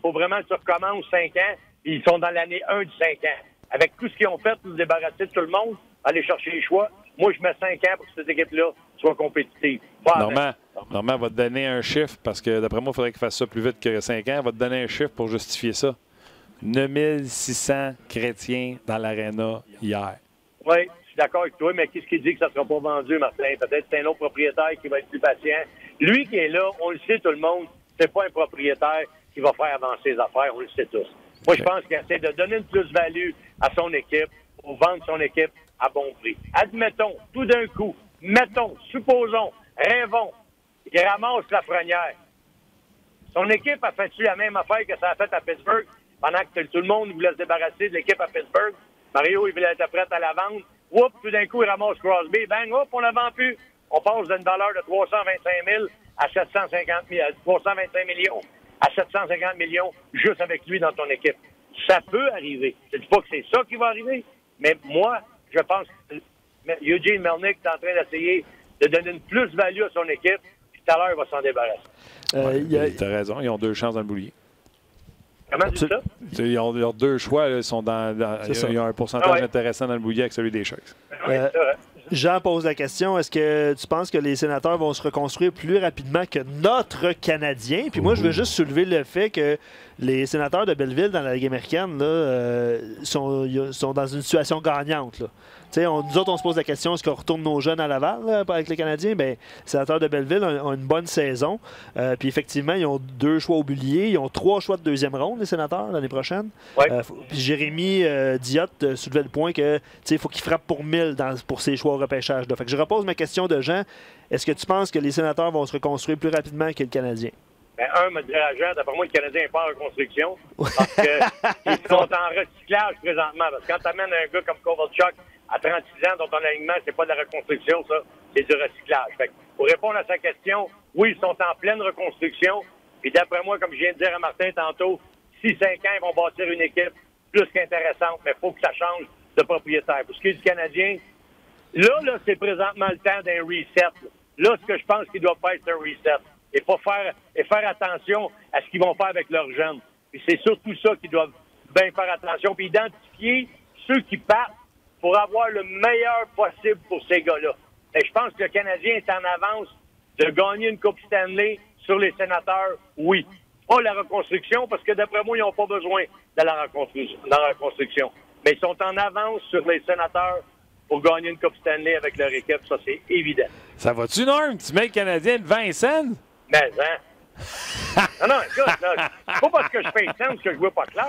faut vraiment que tu recommences 5 ans, et ils sont dans l'année 1 de 5 ans. Avec tout ce qu'ils ont fait pour se débarrasser de tout le monde, aller chercher les choix, moi, je mets 5 ans pour que cette équipe-là soit compétitive. Normand va te donner un chiffre, parce que d'après moi, il faudrait qu'il fasse ça plus vite que 5 ans. Il va te donner un chiffre pour justifier ça. 9600 chrétiens dans l'aréna hier. Oui, je suis d'accord avec toi, mais qu'est-ce qui dit que ça ne sera pas vendu, Martin? Peut-être que c'est un autre propriétaire qui va être plus patient. Lui qui est là, on le sait tout le monde, c'est pas un propriétaire qui va faire avancer les affaires, on le sait tous. Moi, je pense qu'il essaie de donner une plus-value à son équipe pour vendre son équipe à bon prix. Admettons, tout d'un coup, supposons, rêvons, il ramasse Lafrenière. Son équipe a fait-tu la même affaire que ça a fait à Pittsburgh pendant que tout le monde voulait se débarrasser de l'équipe à Pittsburgh? Mario, il voulait être prêt à la vendre. Oups, tout d'un coup, il ramasse Crosby. Bang, hop, on la vend plus. On passe d'une valeur de 325 000 à 325 millions à 750 millions juste avec lui dans ton équipe. Ça peut arriver. Je ne dis pas que c'est ça qui va arriver, mais moi, je pense que Eugene Melnyk est en train d'essayer de donner une plus-value à son équipe, puis tout à l'heure, il va s'en débarrasser. Tu as raison, ils ont 2 chances dans le boulier. Comment tu dis ça? Ils ont leurs 2 choix, là, ils sont ils ont un pourcentage intéressant dans le boulier avec celui des Sharks. Jean pose la question, est-ce que tu penses que les Sénateurs vont se reconstruire plus rapidement que notre Canadien? Puis moi, je veux juste soulever le fait que les Sénateurs de Belleville dans la Ligue américaine là, sont dans une situation gagnante. Là. Nous autres, on se pose la question, est-ce qu'on retourne nos jeunes à Laval là, avec les Canadiens? Bien, les Sénateurs de Belleville ont une bonne saison. Puis effectivement, ils ont 2 choix au boulier. Ils ont 3 choix de deuxième ronde, les Sénateurs, l'année prochaine. Ouais. Puis Jérémy Diotte soulevait le point que il faut qu'il frappe pour 1000 pour ses choix au repêchage. Là. Fait que je repose ma question de Jean. Est-ce que tu penses que les Sénateurs vont se reconstruire plus rapidement que le Canadien? Ben, me dirigeant, d'après moi, le Canadien n'est pas en reconstruction. Parce qu'ils sont en recyclage présentement. Parce que quand tu amènes un gars comme Kovalchuk à 36 ans, dont ton alignement, c'est pas de la reconstruction, ça, c'est du recyclage. Fait que, pour répondre à sa question, oui, ils sont en pleine reconstruction. Et d'après moi, comme je viens de dire à Martin tantôt, 6-5 ans, ils vont bâtir une équipe plus qu'intéressante, mais il faut que ça change de propriétaire. Pour ce qui est du Canadien, là, c'est présentement le temps d'un reset. Là, ce que je pense qu'il doit faire, c'est un reset. Et faire attention à ce qu'ils vont faire avec leurs jeunes. Puis c'est surtout ça qu'ils doivent bien faire attention. Puis identifier ceux qui partent pour avoir le meilleur possible pour ces gars-là. Et je pense que le Canadien est en avance de gagner une Coupe Stanley sur les Sénateurs, oui. Pas la reconstruction, parce que d'après moi, ils n'ont pas besoin de la reconstruction. Mais ils sont en avance sur les Sénateurs pour gagner une Coupe Stanley avec leur équipe. Ça, c'est évident. Ça va-tu, Norm? Tu mets le Canadien de 20 cents? Mais, hein? Non, écoute, là, c'est pas parce que je fais sens que je vois pas clair.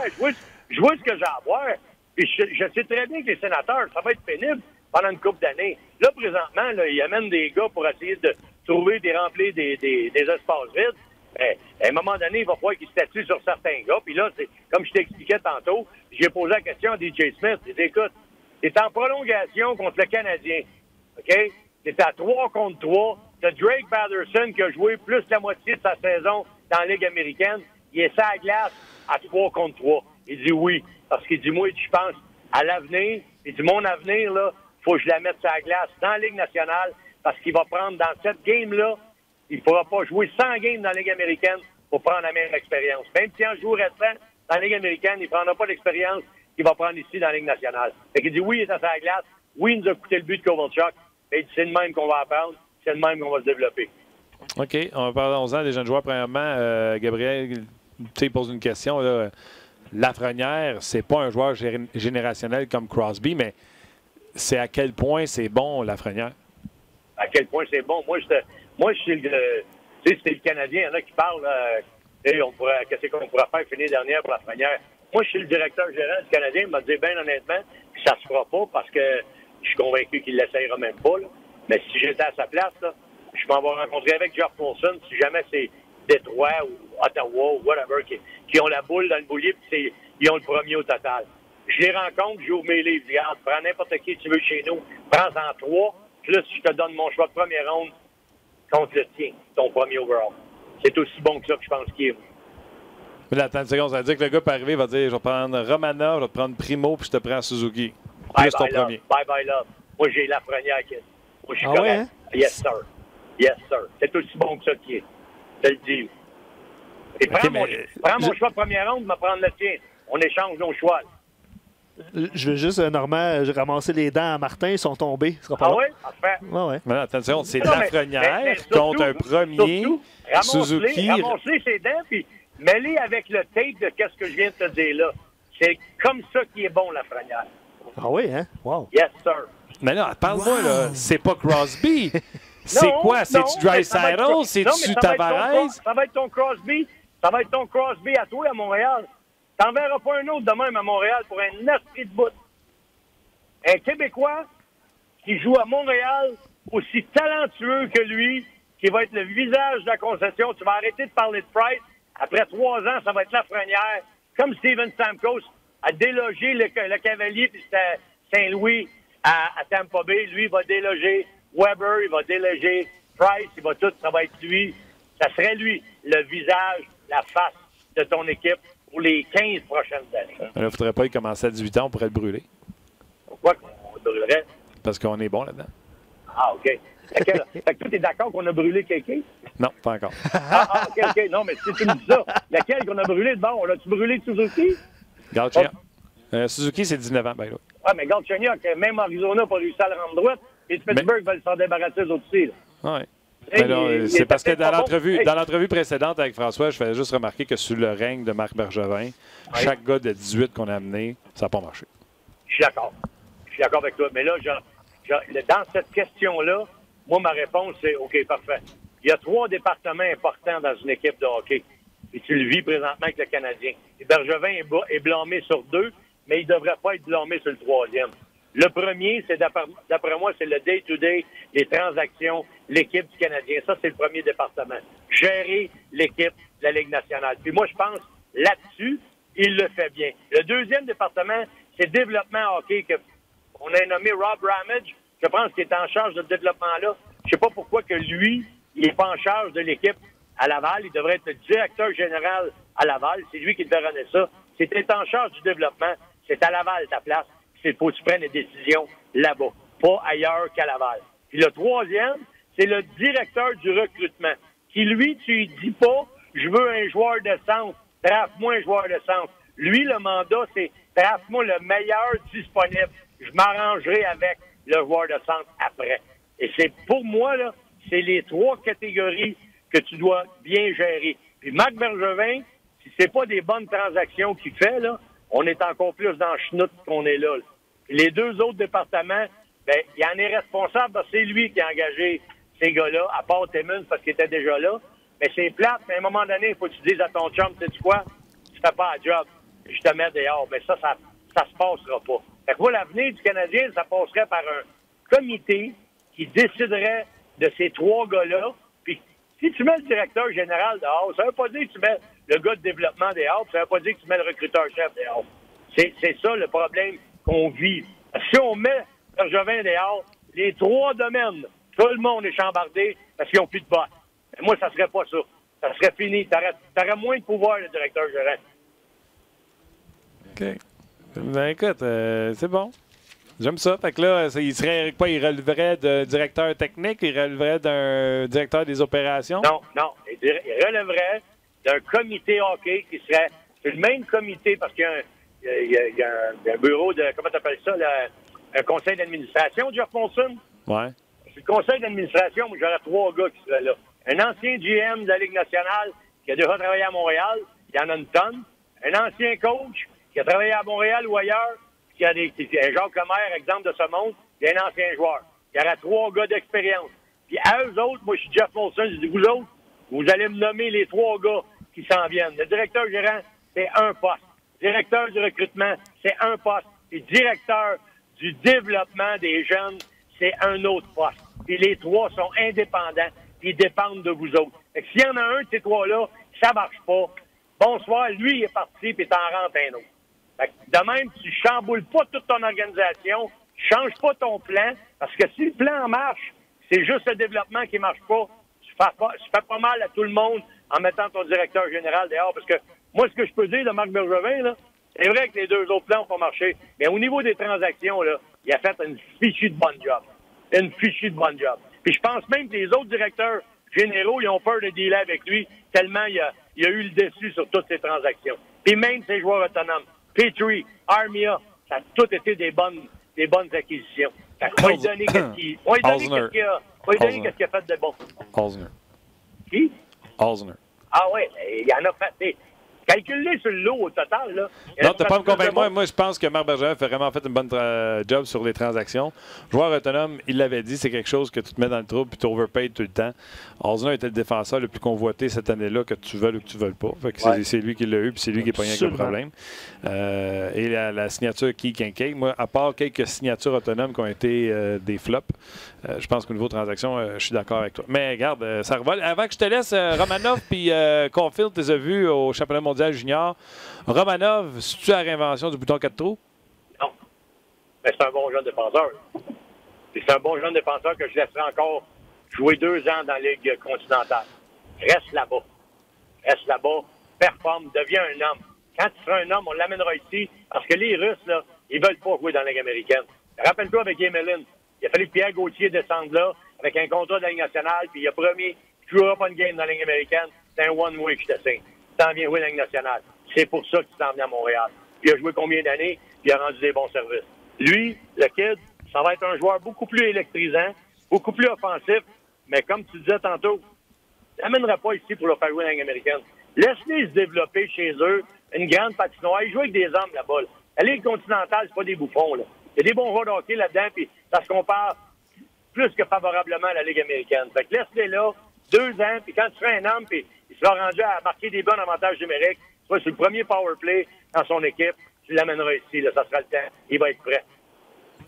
Je vois ce que j'ai à voir. Puis je sais très bien que les Sénateurs, ça va être pénible pendant une couple d'années. Là, présentement, là, ils amènent des gars pour essayer de trouver remplir des espaces vides. Mais, à un moment donné, il va falloir qu'ils statuent sur certains gars. Puis là, c'est comme je t'expliquais tantôt, j'ai posé la question à DJ Smith. J'ai dit, écoute, t'es en prolongation contre le Canadien. OK? T'es à 3 contre 3. T'as Drake Batherson qui a joué plus la moitié de sa saison dans la Ligue américaine. Il est sur la glace à 3 contre 3. Il dit oui. Parce qu'il dit, moi, je pense à l'avenir. Il dit, mon avenir, là, faut que je la mette sur la glace dans la Ligue nationale parce qu'il va prendre dans cette game-là, il ne pourra pas jouer 100 games dans la Ligue américaine pour prendre la même expérience. Même si en joue restant dans la Ligue américaine, il ne prendra pas l'expérience qu'il va prendre ici dans la Ligue nationale. Fait qu'il dit, oui, il est à sa glace. Oui, il nous a coûté le but de Kovalchuk. Mais c'est le même qu'on va apprendre. C'est le même qu'on va se développer. OK. On va parler des jeunes joueurs. Premièrement, Gabriel, tu pose une question. Là. Lafrenière, c'est pas un joueur générationnel comme Crosby, mais c'est à quel point c'est bon, Lafrenière? À quel point c'est bon? Moi, je suis le... Tu sais, c'est le Canadien. Il y en a qui parlent... qu'est-ce qu'on pourrait faire finir dernière pour Lafrenière? Moi, je suis le directeur général du Canadien. Il m'a dit, bien honnêtement, que ça se fera pas parce que je suis convaincu qu'il ne l'essayera même pas. Là. Mais si j'étais à sa place, là, je m'en vais rencontrer avec Jeff Molson si jamais c'est Détroit ou Ottawa ou whatever qui ont la boule dans le boulier puis ils ont le premier au total. Je les rencontre, j'ouvre mes livres. Regarde, prends n'importe qui tu veux chez nous, prends-en 3, plus je te donne mon choix de première ronde contre le tien, ton premier overall. C'est aussi bon que ça que je pense qu'il est. Mais là, attends une seconde, ça veut dire que le gars peut arriver, il va dire, je vais prendre Romanov, je vais te prendre Primo, puis je te prends Suzuki. Plus ton premier. Bye, love. Moi, j'ai Lafrenière qui est. Moi, je suis correct. Ouais, hein? Yes, sir. Yes, sir. C'est aussi bon que ça qui est. Je te le dis. Et prends mon choix de première ronde, me prendre le tien. On échange nos choix. Je veux juste, Normand, ramasser les dents à Martin, ils sont tombés. Oui? Parfait. Ouais. Mais là, attention, c'est Lafrenière contre un premier Suzuki. Ramasser ses dents, puis mêler avec le tape de ce que je viens de te dire là. C'est comme ça qui est bon, Lafrenière. Ah oui, hein? Wow. Yes, sir. Mais là, parle-moi, là, c'est pas Crosby. C'est quoi? C'est-tu Draisaitl? C'est-tu Tavares? Ça va être ton Crosby. Ça va être ton Crosby à toi, à Montréal. T'en verras pas un autre de même à Montréal pour un esprit de bout. Un Québécois qui joue à Montréal, aussi talentueux que lui, qui va être le visage de la concession. Tu vas arrêter de parler de Price. Après 3 ans, ça va être Lafrenière. Comme Steven Stamkos a délogé le Cavalier puis Saint-Louis à Tampa Bay. Lui, il va déloger Weber, il va déloger Price, ça va être lui. Ça serait lui, le visage, la face de ton équipe pour les 15 prochaines années. Là, il ne faudrait pas y commencer à 18 ans, on pourrait le brûler. Pourquoi qu'on brûlerait? Parce qu'on est bon là-dedans. Ah, OK. Fait que toi, t'es d'accord qu'on a brûlé quelqu'un? Non, pas encore. OK. Non, mais si tu me dis ça, laquelle qu'on a brûlé de bon? L'as-tu brûlé de Suzuki? Galchenyuk. Suzuki, c'est 19 ans, by the way. Ah, mais Galchenyuk, même Arizona n'a pas réussi à le rendre droite. Et Pittsburgh va s'en débarrasser aussi. Oui. Hey, C'est parce que dans bon. l'entrevue précédente avec François, je faisais juste remarquer que sous le règne de Marc Bergevin, chaque gars de 18 qu'on a amené, ça n'a pas marché. Je suis d'accord. Je suis d'accord avec toi. Mais là, dans cette question-là, moi, ma réponse, c'est OK, parfait. Il y a 3 départements importants dans une équipe de hockey. Et tu le vis présentement avec le Canadien. Et Bergevin est blâmé sur 2, mais il ne devrait pas être blâmé sur le 3e. Le premier, c'est d'après moi, c'est le day-to-day, les transactions, l'équipe du Canadien. Ça, c'est le premier département. Gérer l'équipe de la Ligue nationale. Puis moi, je pense, là-dessus, il le fait bien. Le deuxième département, c'est développement hockey. On a nommé Rob Ramage. Je pense qu'il est en charge de ce développement-là. Je ne sais pas pourquoi que lui, il n'est pas en charge de l'équipe à Laval. Il devrait être le directeur général à Laval. C'est lui qui devrait runner ça. Si tu es en charge du développement, c'est à Laval ta place. Il faut que tu prennes les décisions là-bas, pas ailleurs qu'à Laval. Puis le troisième, c'est le directeur du recrutement, qui, lui, tu lui dis pas, je veux un joueur de centre, draft-moi un joueur de centre. Lui, le mandat, c'est draft-moi le meilleur disponible. Je m'arrangerai avec le joueur de centre après. Et c'est, pour moi, là, c'est les 3 catégories que tu dois bien gérer. Puis Marc Bergevin, si c'est pas des bonnes transactions qu'il fait, là, on est encore plus dans le chenoute qu'on est là. Les 2 autres départements, ben, il en est responsable parce que c'est lui qui a engagé ces gars-là, à part Timmons parce qu'il était déjà là. Mais c'est plate, mais à un moment donné, il faut que tu dises à ton chum, tu sais quoi, tu fais pas la job, je te mets dehors. Mais ça se passera pas. Fait que moi, l'avenir du Canadien, ça passerait par un comité qui déciderait de ces 3 gars-là. Puis si tu mets le directeur général dehors, ça veut pas dire que tu mets le gars de développement dehors, puis ça veut pas dire que tu mets le recruteur-chef dehors. C'est ça le problème qu'on vit. Si on met Bergevin dehors, les 3 domaines, tout le monde est chambardé parce qu'ils n'ont plus de boss. Mais moi, ça serait pas ça. Ça serait fini. T'aurais moins de pouvoir, le directeur général. OK. Ben écoute, c'est bon. J'aime ça. Fait que là, il serait quoi? Il releverait de directeur technique? Il releverait d'un directeur des opérations? Non. Il relèverait d'un comité hockey qui serait... C'est le même comité parce qu'il y a un bureau de... Comment tu appelles ça? Un conseil d'administration, Jeff Monson? Ouais. C'est le conseil d'administration où j'aurais 3 gars qui seraient là. Un ancien GM de la Ligue nationale qui a déjà travaillé à Montréal. Il y en a une tonne. Un ancien coach qui a travaillé à Montréal ou ailleurs. Qui a un Jacques Lemaire, exemple de ce monde. Il y a un ancien joueur. Il y aurait 3 gars d'expérience. Puis à eux autres, moi, je suis Jeff Molson. Je dis, vous autres, vous allez me nommer les 3 gars qui s'en viennent. Le directeur gérant, c'est un poste. Directeur du recrutement, c'est un poste. Et directeur du développement des jeunes, c'est un autre poste. Et les 3 sont indépendants. Ils dépendent de vous autres. Fait que s'il y en a un de ces 3-là, ça marche pas. Bonsoir, lui, il est parti, puis t'en rentres un autre. Fait que de même, tu chamboules pas toute ton organisation, tu changes pas ton plan, parce que si le plan marche, c'est juste le développement qui marche pas, tu fais pas mal à tout le monde en mettant ton directeur général dehors, parce que moi, ce que je peux dire de Marc Bergevin, là, c'est vrai que les 2 autres plans ont pas marché, mais au niveau des transactions, là, il a fait une fichue de bonne job. Une fichue de bonne job. Puis je pense même que les autres directeurs généraux, ils ont peur de dealer avec lui, tellement il a eu le dessus sur toutes ces transactions. Puis même ses joueurs autonomes. Petrie, Armia, ça a tout été des bonnes acquisitions. On va lui donner qu'est-ce qu'il a fait de bon. Osner. Qui? Osner. Ah ouais, il en a fait. Calculez sur le lot au total. Là. Non, tu n'as pas me convaincre. Moi, je pense que Marc Bergevin a vraiment fait une bonne job sur les transactions. Joueur autonome, il l'avait dit, c'est quelque chose que tu te mets dans le trou puis tu overpayes tout le temps. Osner était le défenseur le plus convoité cette année-là, que tu veuilles ou que tu ne veuilles pas. Fait que c'est lui qui l'a eu puis c'est lui qui est pogné avec le problème. Et la signature Kincaid, moi, à part quelques signatures autonomes qui ont été des flops, je pense qu'au niveau transaction, je suis d'accord avec toi. Mais regarde, ça revole. Avant que je te laisse, Romanov puis Caulfield, tu les as vus au championnat mondial junior. Romanov, c'est-tu la réinvention du bouton 4 trous? Non. Mais c'est un bon jeune défenseur. C'est un bon jeune défenseur que je laisserai encore jouer 2 ans dans la Ligue continentale. Reste là-bas. Performe, deviens un homme. quand tu seras un homme, on l'amènera ici. Parce que les Russes, là, ils veulent pas jouer dans la Ligue américaine. Rappelle-toi avec Emelin, il a fallu que Pierre Gauthier descende là, avec un contrat de la Ligue nationale, puis il a promis, tu joueras pas une game dans la Ligue américaine, c'est un one-way que je te signe. Tu t'en viens jouer dans la Ligue nationale. C'est pour ça que tu t'en viens à Montréal. Puis il a joué combien d'années, puis il a rendu des bons services. Lui, le kid, ça va être un joueur beaucoup plus électrisant, beaucoup plus offensif, mais comme tu disais tantôt, il n'amènera pas ici pour le faire jouer dans la Ligue américaine. Laisse-les se développer chez eux, une grande patinoire. Ils jouent avec des hommes là-bas. Là. La Ligue continentale, c'est pas des bouffons. Là. Il y a des bons joueurs de hockey là-dedans, puis ça se compare plus que favorablement à la Ligue américaine. Fait que laisse-les là, 2 ans, puis quand tu seras un homme, puis il sera rendu à marquer des bons avantages numériques, soit sur le premier power play dans son équipe, tu l'amèneras ici, là, ça sera le temps. Il va être prêt.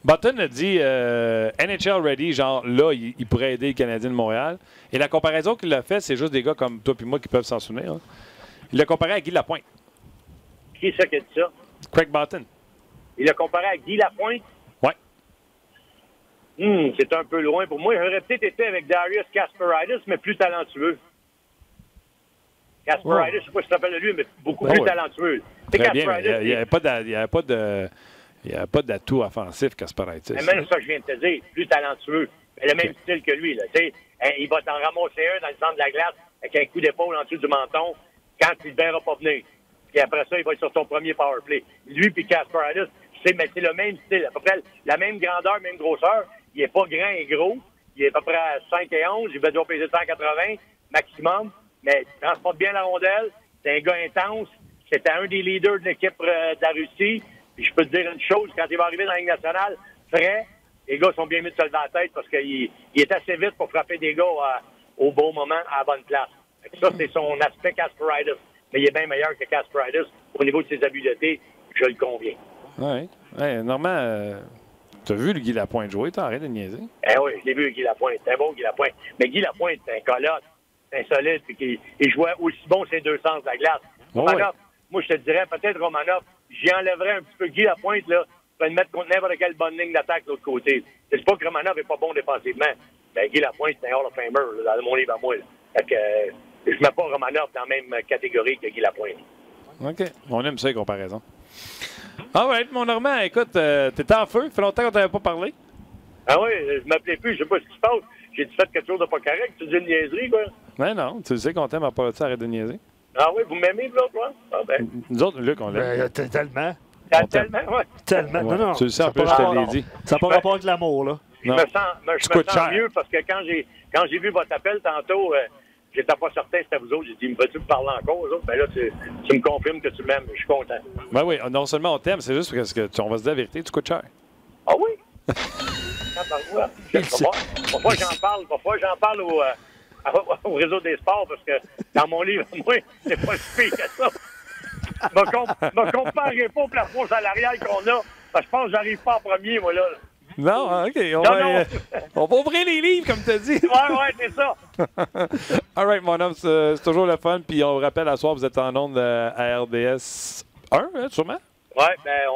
Button a dit NHL ready, genre là, il pourrait aider les Canadiens de Montréal. Et la comparaison qu'il a faite, c'est juste des gars comme toi et moi qui peuvent s'en souvenir. Hein. Il l'a comparé à Guy Lapointe. Qui est ça qui a dit ça? Craig Button. Il l'a comparé à Guy Lapointe? Oui. C'est un peu loin pour moi. J'aurais peut-être été avec Darius Kasparaitis, mais plus talentueux. Kasparaitis, je ne sais pas si tu te rappelles de lui, mais beaucoup plus talentueux. Très bien. Il n'y avait pas d'atout offensif, Kasparaitis. Même ça que je viens de te dire, plus talentueux. Mais le même style que lui. Là, il va t'en ramasser un dans le centre de la glace avec un coup d'épaule en dessous du menton quand il ne verra pas venir. Puis après ça, il va être sur son premier power play. Lui puis Kasparaitis, mais c'est le même style, à peu près la même grandeur, même grosseur. Il n'est pas grand et gros. Il est à peu près à 5 et 11. Il va devoir peser 180 maximum. Mais il transporte bien la rondelle. C'est un gars intense. C'était un des leaders de l'équipe de la Russie. Puis je peux te dire une chose, quand il va arriver dans la Ligue nationale, frais, les gars sont bien mis de se lever la tête parce qu'il est assez vite pour frapper des gars au bon moment, à la bonne place. Ça, c'est son aspect Kasparaitis. Mais il est bien meilleur que Kasparaitis au niveau de ses habiletés, je le conviens. Oui. Ouais, Normand, tu as vu le Guy Lapointe jouer, t'arrêtes de niaiser? Eh oui, je l'ai vu, Guy Lapointe. C'est un bon Guy Lapointe. Mais Guy Lapointe, c'est un colosse, c'est un solide, puis il jouait aussi bon ces deux sens de la glace. Romanov, moi, je te dirais, peut-être Romanov, j'y enlèverais un petit peu Guy Lapointe, là, pour le mettre contre n'importe quelle bonne ligne d'attaque de l'autre côté. C'est pas que Romanov n'est pas bon défensivement. Ben, Guy Lapointe, c'est un Hall of Famer, là, dans mon livre à moi. Là. Fait que je mets pas Romanov dans la même catégorie que Guy Lapointe. OK. On aime ça, les comparaisons. All right, mon Normand, écoute, t'étais en feu. Ça fait longtemps qu'on t'avait pas parlé. Ah oui, je m'appelais plus, je sais pas ce qui se passe. J'ai-tu fait quelque chose de pas correct? Tu dis une niaiserie, quoi? Ben non, tu sais qu'on t'aime à part de ça, arrête de niaiser. Ah oui, vous m'aimez, là, toi? Ah ben. Nous autres, Luc, on l'aime. Tellement. Tellement, ouais. Tellement. Ouais. Non, non. Tu le sais, en plus, je te l'ai dit. Ça n'a pas rapport avec l'amour, là. Je me sens mieux parce que quand j'ai vu votre appel tantôt, j'étais pas certain si c'était vous autres. J'ai dit, me veux-tu me parler encore aux autres? Ben là, tu me confirmes que tu m'aimes. Je suis content. Ben oui, non seulement on t'aime, c'est juste parce que on va se dire la vérité, tu coûtes cher. Ah oui? Parfois j'en parle au réseau des sports parce que dans mon livre, moi, c'est pas si pire que ça. Me comparez pas au plafond salarial qu'on a. Parce que je pense que j'arrive pas en premier, moi, là. Non, OK. On va ouvrir les livres, comme tu as dit. Ouais, c'est ça. All right, mon homme, c'est toujours le fun. Puis on vous rappelle, à soir, vous êtes en onde à RDS 1, hein, sûrement? Oui, ben,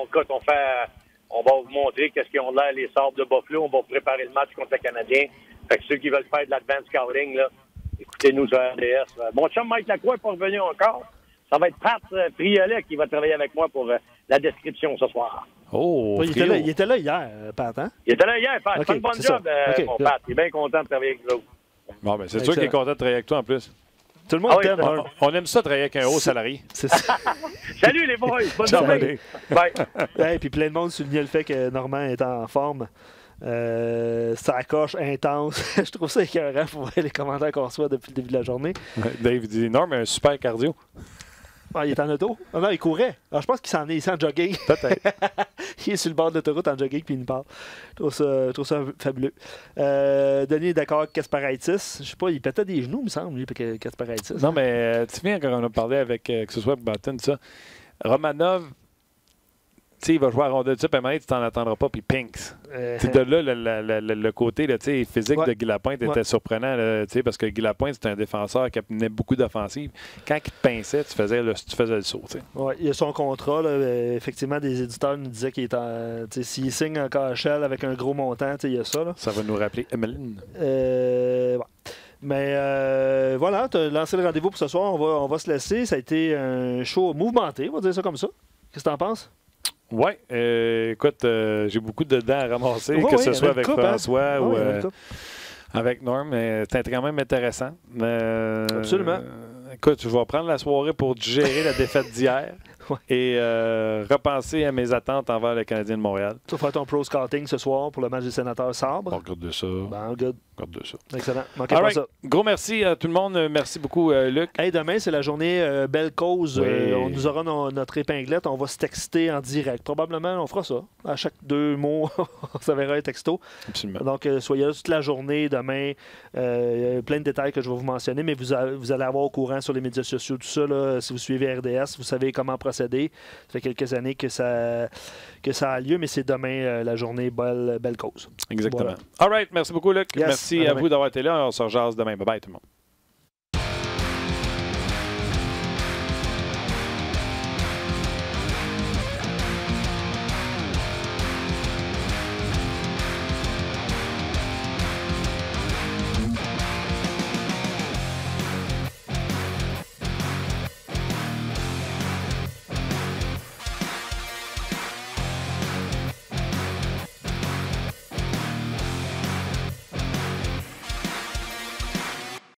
on va vous montrer qu'est-ce qu'ils ont l'air, les Sabres de Buffalo. On va préparer le match contre le Canadien. Fait que ceux qui veulent faire de l'advance scouting, là, écoutez-nous sur RDS. Mon chum Mike Lacroix n'est pas revenu encore. Ça va être Pat Friolet qui va travailler avec moi pour la description ce soir. Oh, il était là hier, Pat, hein? Il était là hier, Pat. Okay, C'est un bon job, mon Pat. Il est bien content de travailler avec nous. Bon, ben, c'est sûr qu'il est content de travailler avec toi en plus. Tout le monde t'aime. On aime ça travailler avec un haut salarié. C'est ça. Salut les boys! Bonne journée! Bye! Et puis plein de monde soulignait le fait que Normand est en forme. Ça coche intense. Je trouve ça écœurant pour voir les commentaires qu'on reçoit depuis le début de la journée. Dave dit non, mais un super cardio. Ah, il est en auto? Ah, non, il courait. Alors, je pense qu'il s'en est ici en jogging. Peut-être. Il est sur le bord de l'autoroute en jogging puis il nous parle. Je trouve ça fabuleux. Denis est d'accord avec Kasparaitis. Je sais pas, il pétait des genoux, il me semble, lui, Kasparaitis. Non, mais tu te souviens quand on a parlé avec, que ce soit Button, ça. Romanov, tu sais, il va jouer à rondelle, puis à un moment donné, tu t'en attendras pas, puis pinks. De là, le côté là, physique de Guy Lapointe était surprenant, là, parce que Guy Lapointe, c'est un défenseur qui amenait beaucoup d'offensives. Quand il te pinçait, tu faisais le saut. Ouais, il y a son contrat. Là, effectivement, des éditeurs nous disaient qu'il est s'il signe en KHL avec un gros montant, il y a ça. Là. Ça va nous rappeler Emeline. Ouais. Mais voilà, tu as lancé le rendez-vous pour ce soir. On va se laisser. Ça a été un show mouvementé, on va dire ça comme ça. Qu'est-ce que tu en penses? Oui, écoute, j'ai beaucoup de dents à ramasser, Ouais, que ce il y soit en a une avec couple, François ou il y en a une couple. avec Norm. Mais c'était quand même intéressant. Absolument. Écoute, je vais prendre la soirée pour digérer la défaite d'hier et repenser à mes attentes envers le Canadien de Montréal. Tu vas faire ton pro scouting ce soir pour le match des sénateurs Sabres. On regarde de ça. Ben, good. Regarde de ça. Excellent. Manquez All pas right. ça. Gros merci à tout le monde. Merci beaucoup, Luc. Hey, demain, c'est la journée Belle Cause. Oui. On nous aura notre épinglette. On va se texter en direct. Probablement, on fera ça. À chaque 2 mots, on s'enverra un texto. Absolument. Donc, soyez là toute la journée demain. Il y a plein de détails que je vais vous mentionner, mais vous allez avoir au courant sur les médias sociaux, tout ça. Là, si vous suivez RDS, vous savez comment procéder. Ça fait quelques années que ça a lieu, mais c'est demain la journée Belle Cause. Exactement. Voilà. All right. Merci beaucoup, Luc. Yes, Merci à vous d'avoir été là. On se rejase demain. Bye-bye, tout le monde.